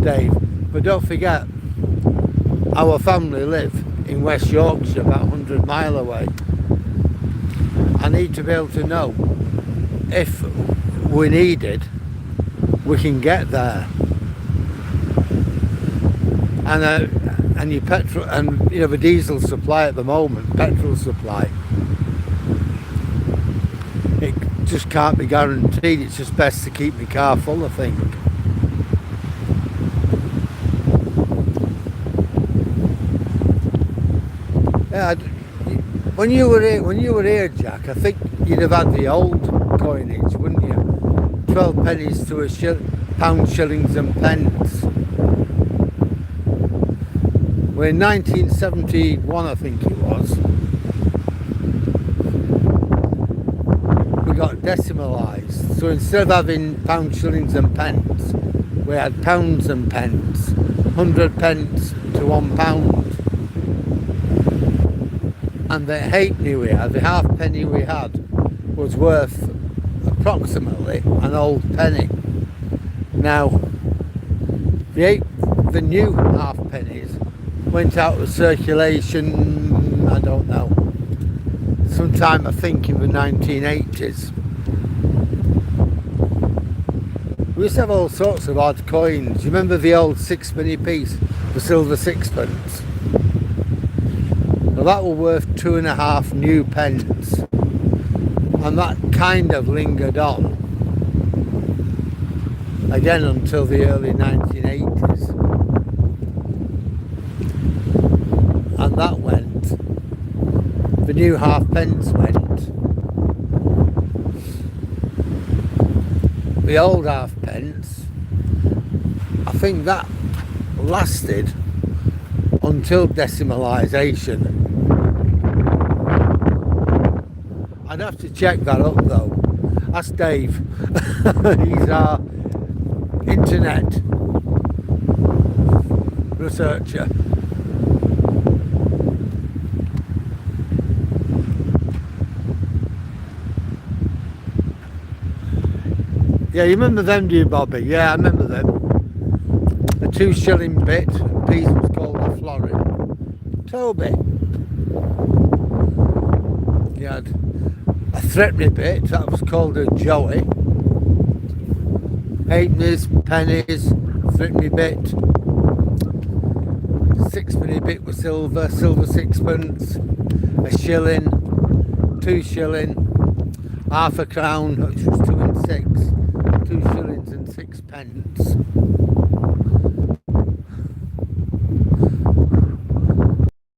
Dave. But don't forget, our family live in West Yorkshire, about 100 miles away. I need to be able to know if we needed, we can get there. And your petrol, and you know, the diesel supply at the moment, petrol supply, just can't be guaranteed. It's just best to keep my car full, I think. Yeah, when you were here, Jack, I think you'd have had the old coinage, wouldn't you? 12 pennies to a pound, shillings and pence. Well, in 1971, I think it was, we got decimalised. So instead of having pound, shillings and pence, we had pounds and pence, 100 pence to £1. And the halfpenny we had, the halfpenny we had, was worth approximately an old penny. Now, the new halfpennies went out of circulation, I don't know, sometime I think in the 1980s. We used to have all sorts of odd coins. You remember the old sixpenny piece, the silver sixpence? Well, that was worth 2.5 new pence, and that kind of lingered on again until the early 1980s, and that went, the new halfpence went, the old halfpence, I think that lasted until decimalisation. I'd have to check that up though. Ask Dave. He's our internet researcher. Yeah, you remember them, do you, Bobby? Yeah, I remember them. The 2 shilling bit piece was called a florin. Toby. You had a threepenny bit, that was called a joey. Halfpennies, pennies, threepenny bit. Sixpenny bit was silver, silver sixpence. A shilling, 2 shilling, half a crown, which was 2 and 6. 2 shillings and 6 pence.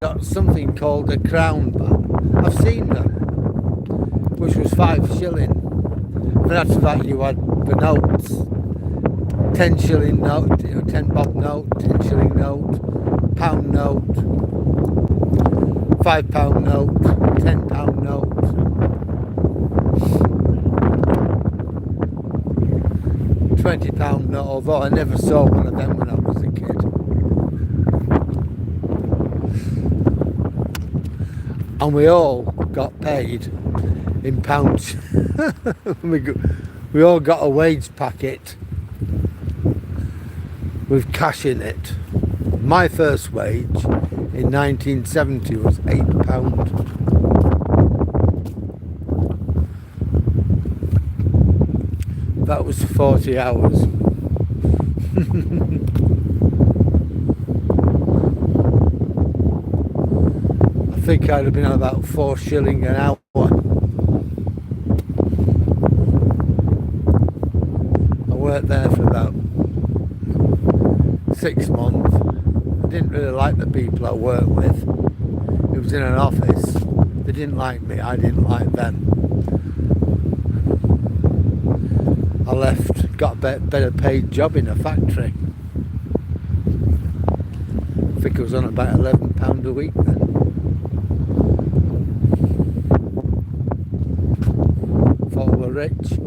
Got something called a crown back. I've seen them, which was 5 shilling. And after that you had the notes. 10 shilling note, 10 bob note, 10 shilling note, pound note, £5 note, £10 note. £20 note, although I never saw one of them when I was a kid. And we all got paid in pounds. We all got a wage packet with cash in it. My first wage in 1970 was £8. That was 40 hours. I think I'd have been on about 4 shilling an hour. I worked there for about 6 months. I didn't really like the people I worked with. It was in an office. They didn't like me, I didn't like them. I left, got a better paid job in a factory. I think I was on about £11 a week then. Thought we were rich.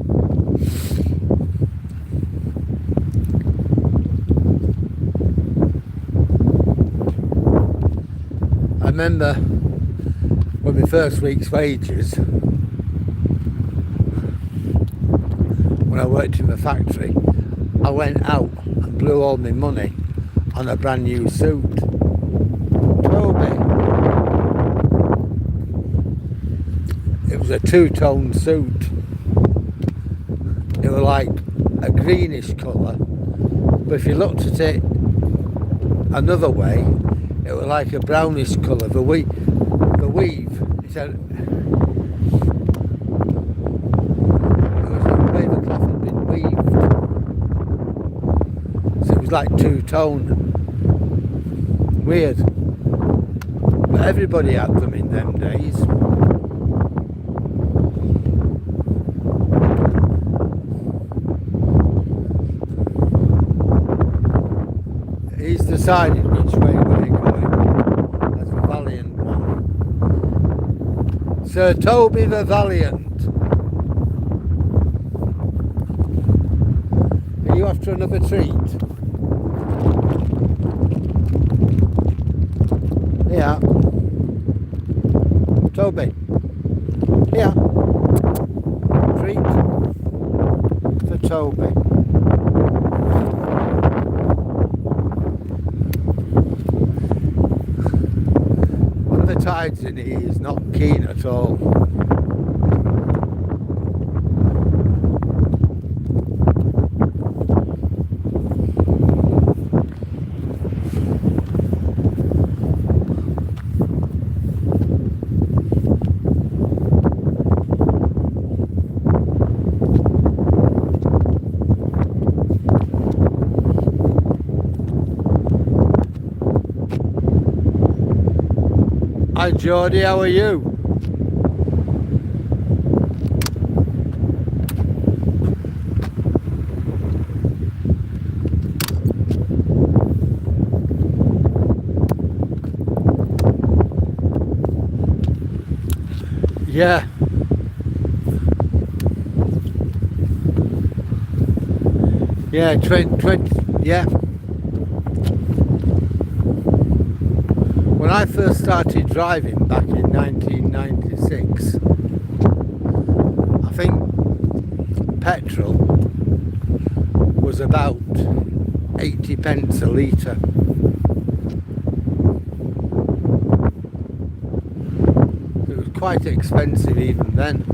I remember when my first week's wages, when I worked in the factory, I went out and blew all my money on a brand new suit. Toby. It was a 2-tone suit. It was like a greenish colour, but if you looked at it another way, it was like a brownish colour. The weave, was like two-tone. Weird. But everybody had them in them days. He's decided which way we're going. That's a valiant one. Sir Toby the Valiant. Are you after another treat? Yeah. Toby. Yeah. Treat for Toby. One of the tides in here is not keen at all. Hi Geordie, how are you? Yeah. Yeah, 20, yeah. When I first started driving back in 1996, I think petrol was about 80 pence a litre. It was quite expensive even then.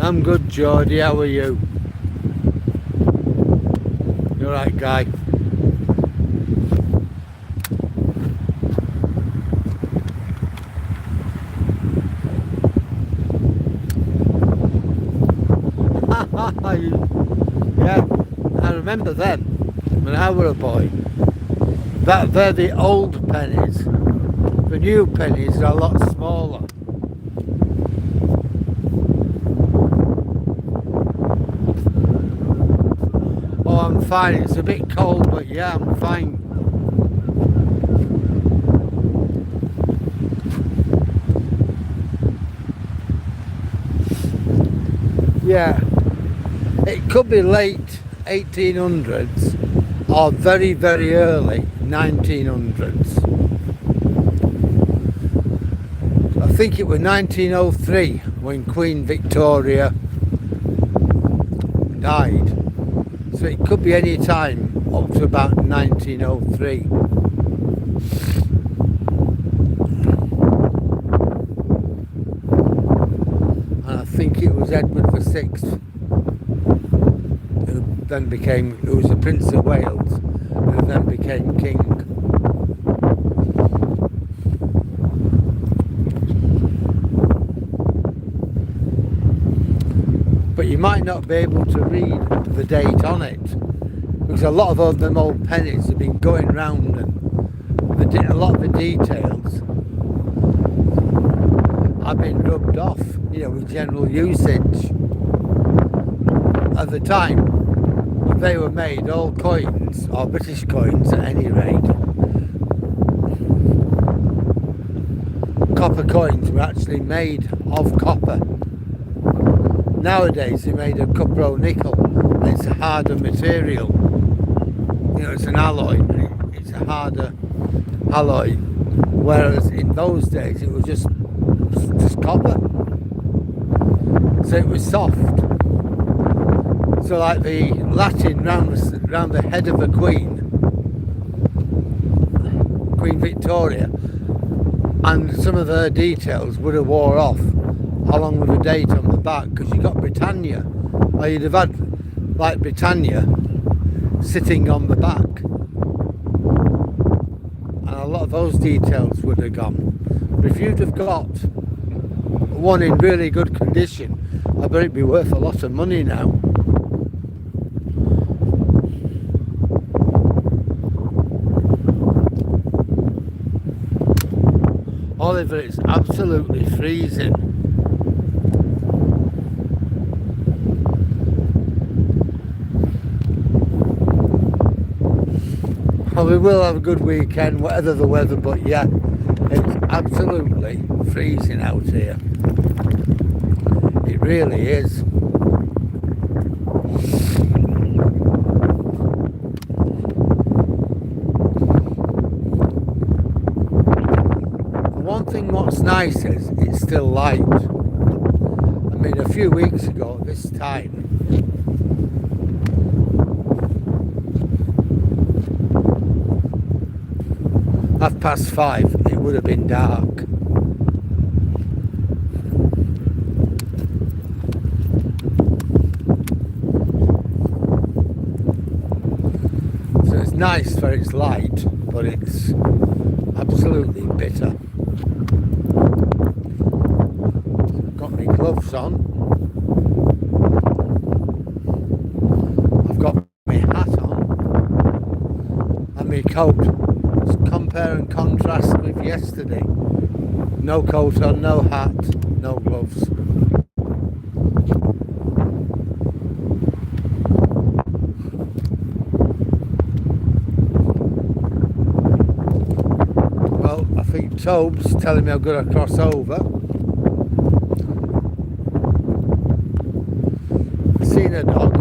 I'm good, Geordie, how are you? You alright, guy? Yeah, I remember them when I was a boy. They're the old pennies. The new pennies are a lot smaller. Oh, I'm fine. It's a bit cold, but yeah, I'm fine. Yeah, it could be late 1800s or very, very early 1900s. I think it was 1903 when Queen Victoria died. So it could be any time up to about 1903. And I think it was Edward VI who was the Prince of Wales, who then became king. But you might not be able to read the date on it, because a lot of them old pennies have been going round, and a lot of the details have been rubbed off, you know, with general usage. At the time they were made, all coins, or British coins at any rate, copper coins were actually made of copper. Nowadays they're made of cupro-nickel. It's a harder material. You know, it's an alloy. It's a harder alloy. Whereas in those days it was just copper. So it was soft. So like the Latin round the head of a queen, Queen Victoria, and some of her details would have wore off, along with a date on the back, because you got Britannia, or you'd have had like Britannia sitting on the back, and a lot of those details would have gone. But if you'd have got one in really good condition, I bet it'd be worth a lot of money now. Oliver, it's absolutely freezing. Well, we will have a good weekend, whatever the weather, but yeah, it's absolutely freezing out here. It really is. One thing what's nice is it's still light. I mean, a few weeks ago at this time, 5:30, it would have been dark. So it's nice for its light, but it's absolutely bitter. Got my gloves on. I've got my hat on and my coat. Compare and contrast with yesterday. No coat on, no hat, no gloves. Well, I think Tobe's telling me I've got to cross over. I've seen a dog.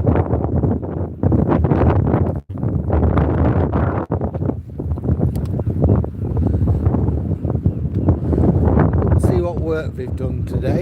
Work they've done today.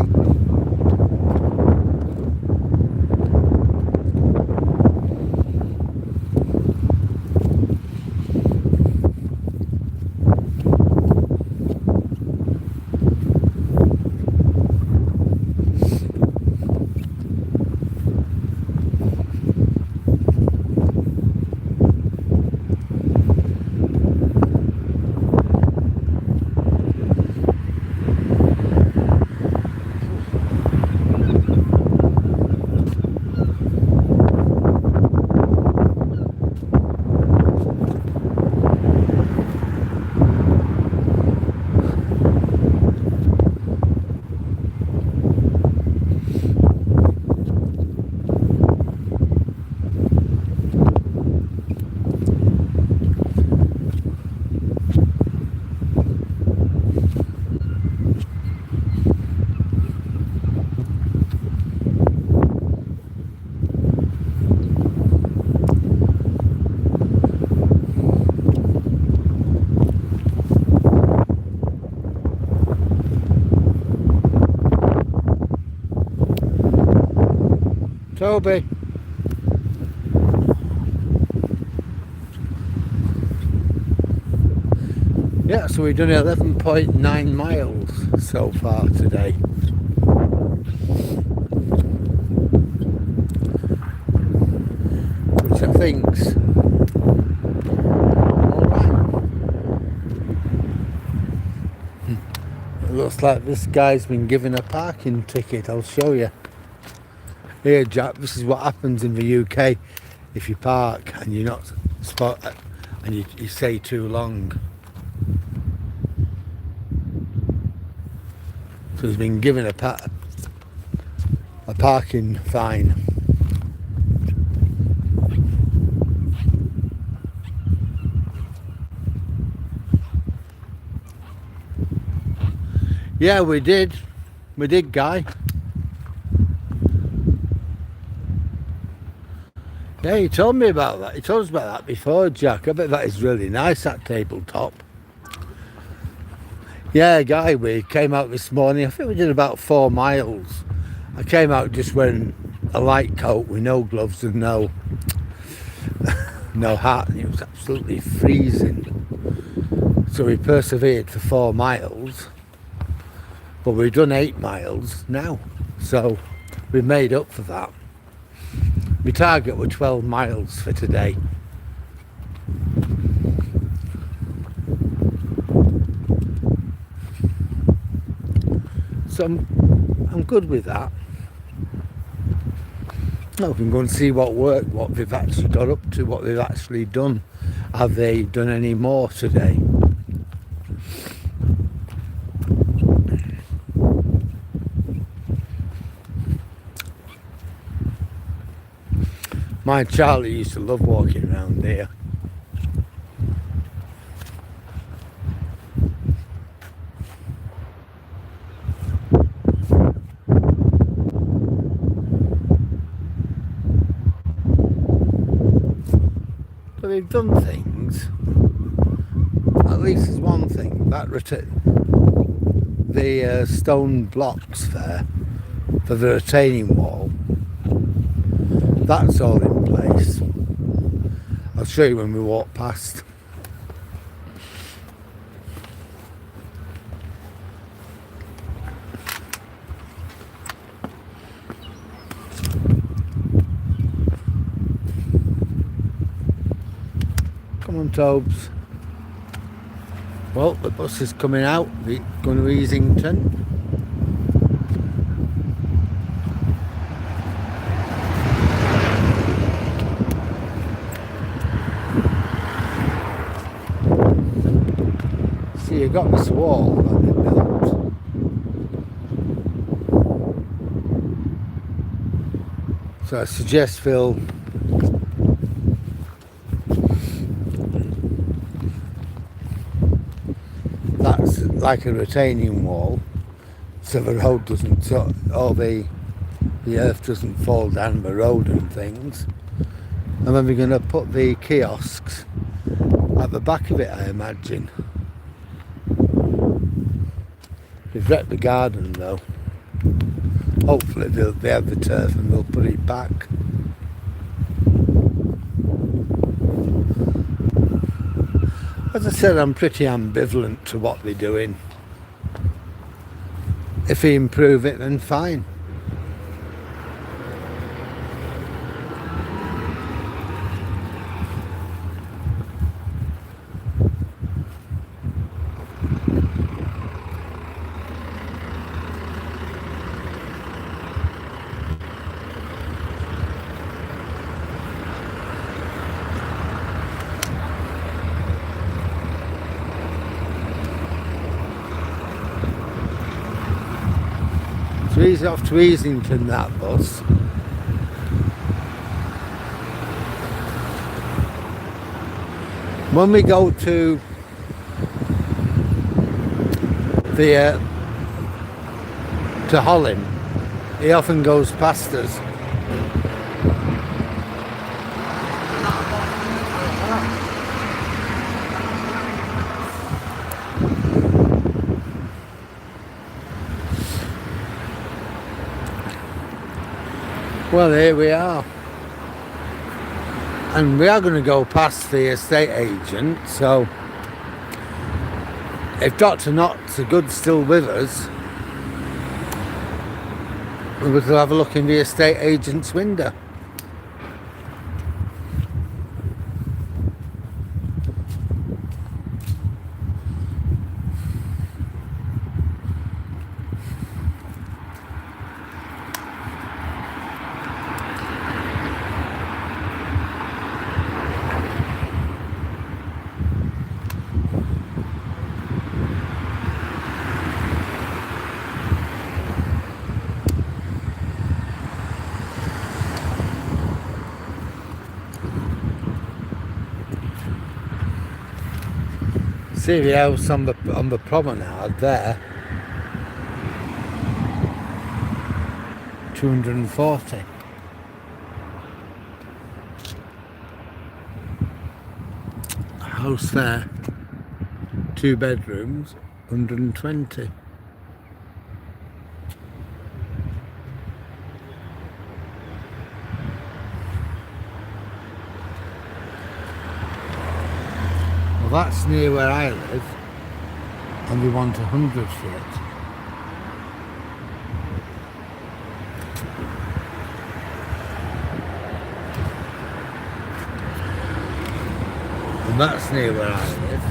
Toby. Yeah, so we've done 11.9 miles so far today. Which I think's alright. It looks like this guy's been given a parking ticket, I'll show you. Here, Jack, this is what happens in the UK if you park and you're not spot and you stay too long. So he's been given a parking fine. Yeah, we did, Guy. Yeah, he told me about that. He told us about that before, Jack. I bet that is really nice, that tabletop. Yeah, Guy, we came out this morning. I think we did about 4 miles. I came out just wearing a light coat with no gloves and no hat, and it was absolutely freezing. So we persevered for 4 miles, but we've done 8 miles now, so we made up for that. My target was 12 miles for today. So I'm good with that. Now we can go and see what they've actually got up to, what they've actually done. Have they done any more today? My Charlie used to love walking around here. But they've done things. At least there's one thing, that the stone blocks there for the retaining wall, that's all in place. I'll show you when we walk past. Come on, Tobes. Well, the bus is coming out, going to Easington. See, you've got this wall that they built. So I suggest, Phil, that's like a retaining wall, so the road doesn't, so all the earth doesn't fall down the road and things. And then we're going to put the kiosks at the back of it, I imagine. They've wrecked the garden though. Hopefully they have the turf and they'll put it back. As I said, I'm pretty ambivalent to what they're doing. If they improve it, then fine. So he's off to Easington, that bus. When we go to the to Holland, he often goes past us. Well, here we are, and we are going to go past the estate agent, so if Dr. Knott's a good still with us, we will have a look in the estate agent's window. Seaview house on the promenade there. 240. House there, 2 bedrooms, 120. Well, that's near where I live, and we want 100 for it. And that's near where I live.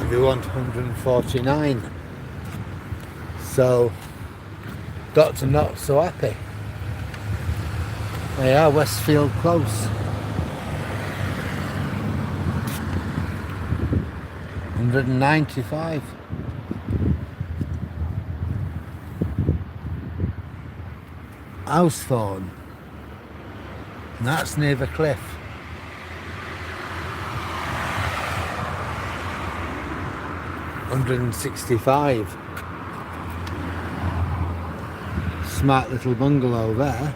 And they want 149. So, Doctor not so happy. They are Westfield Close. 195. Housethorne. And that's near the cliff. £165. Smart little bungalow there.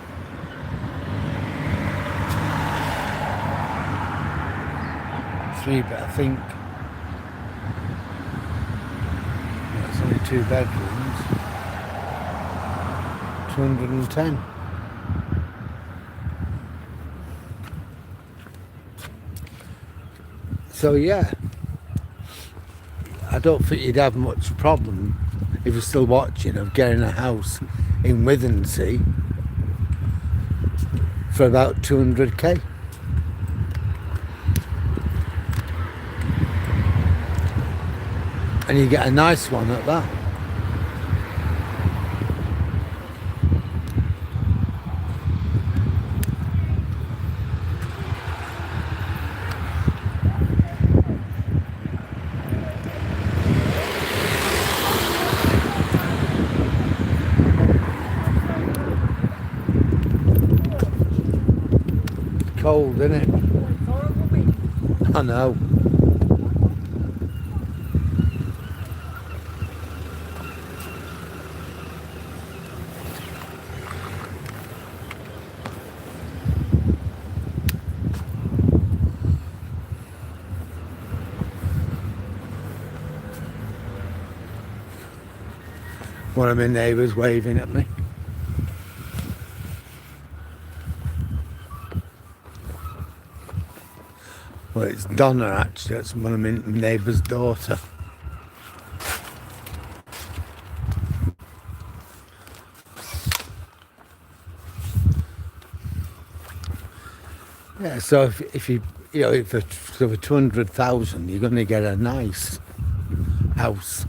But I think it's only 2 bedrooms. 210. So yeah, I don't think you'd have much problem if you're still watching of getting a house in Withernsea for about 200k. And you get a nice one at that. Cold, isn't it? I know. One of my neighbours waving at me. Well, it's Donna actually, that's one of my neighbour's daughter. Yeah, so if you know, if for 200,000 you're going to get a nice house.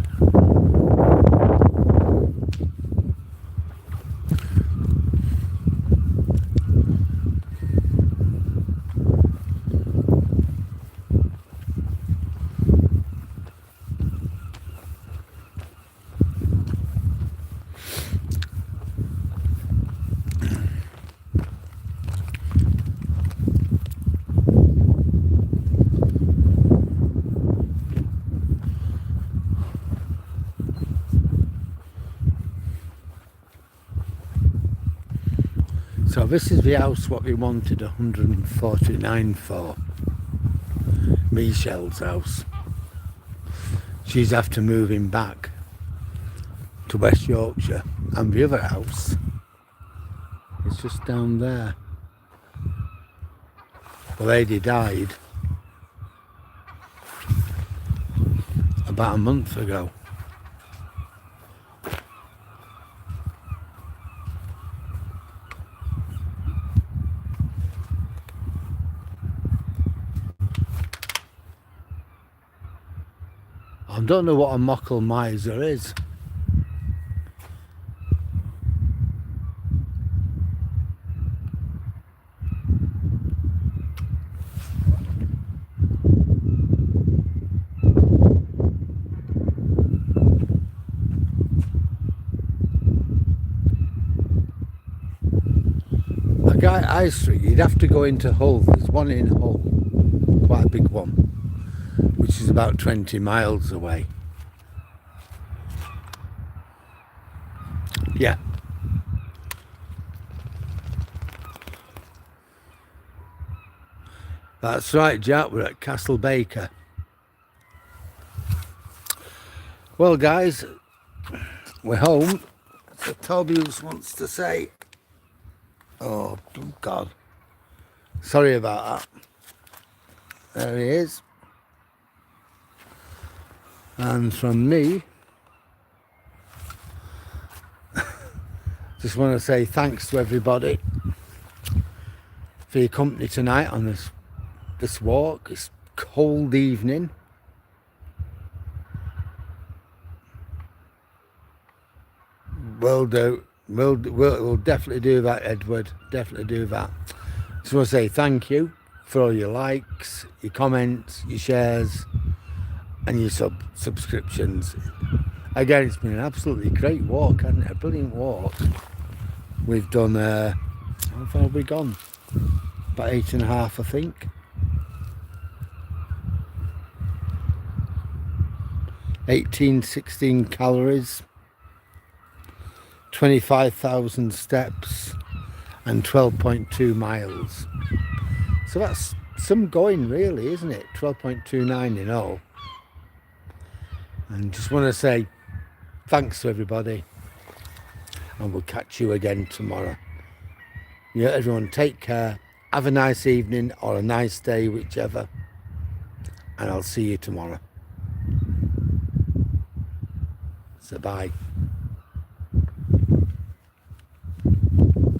So this is the house what we wanted 149 for. Michelle's house. She's after moving back to West Yorkshire, and the other house is just down there. The lady died about a month ago. I don't know what a Mockle miser is. Like High Street, you'd have to go into Hull. There's one in Hull, quite a big one, which is about 20 miles away. Yeah. That's right, Jack, we're at Castle Baker. Well, guys, we're home. So Tobias wants to say, oh, God. Sorry about that. There he is. And from me, Just want to say thanks to everybody for your company tonight on this walk. It's cold evening. We'll definitely do that, Edward. Definitely do that. Just want to say thank you for all your likes, your comments, your shares, and your subscriptions. Again, it's been an absolutely great walk, hasn't it? A brilliant walk. We've done, how far have we gone? About 8.5, I think. 16 calories, 25,000 steps, and 12.2 miles. So that's some going, really, isn't it? 12.29 in all. And just want to say thanks to everybody, and we'll catch you again tomorrow. Yeah, everyone, take care. Have a nice evening or a nice day, whichever. And I'll see you tomorrow. So bye.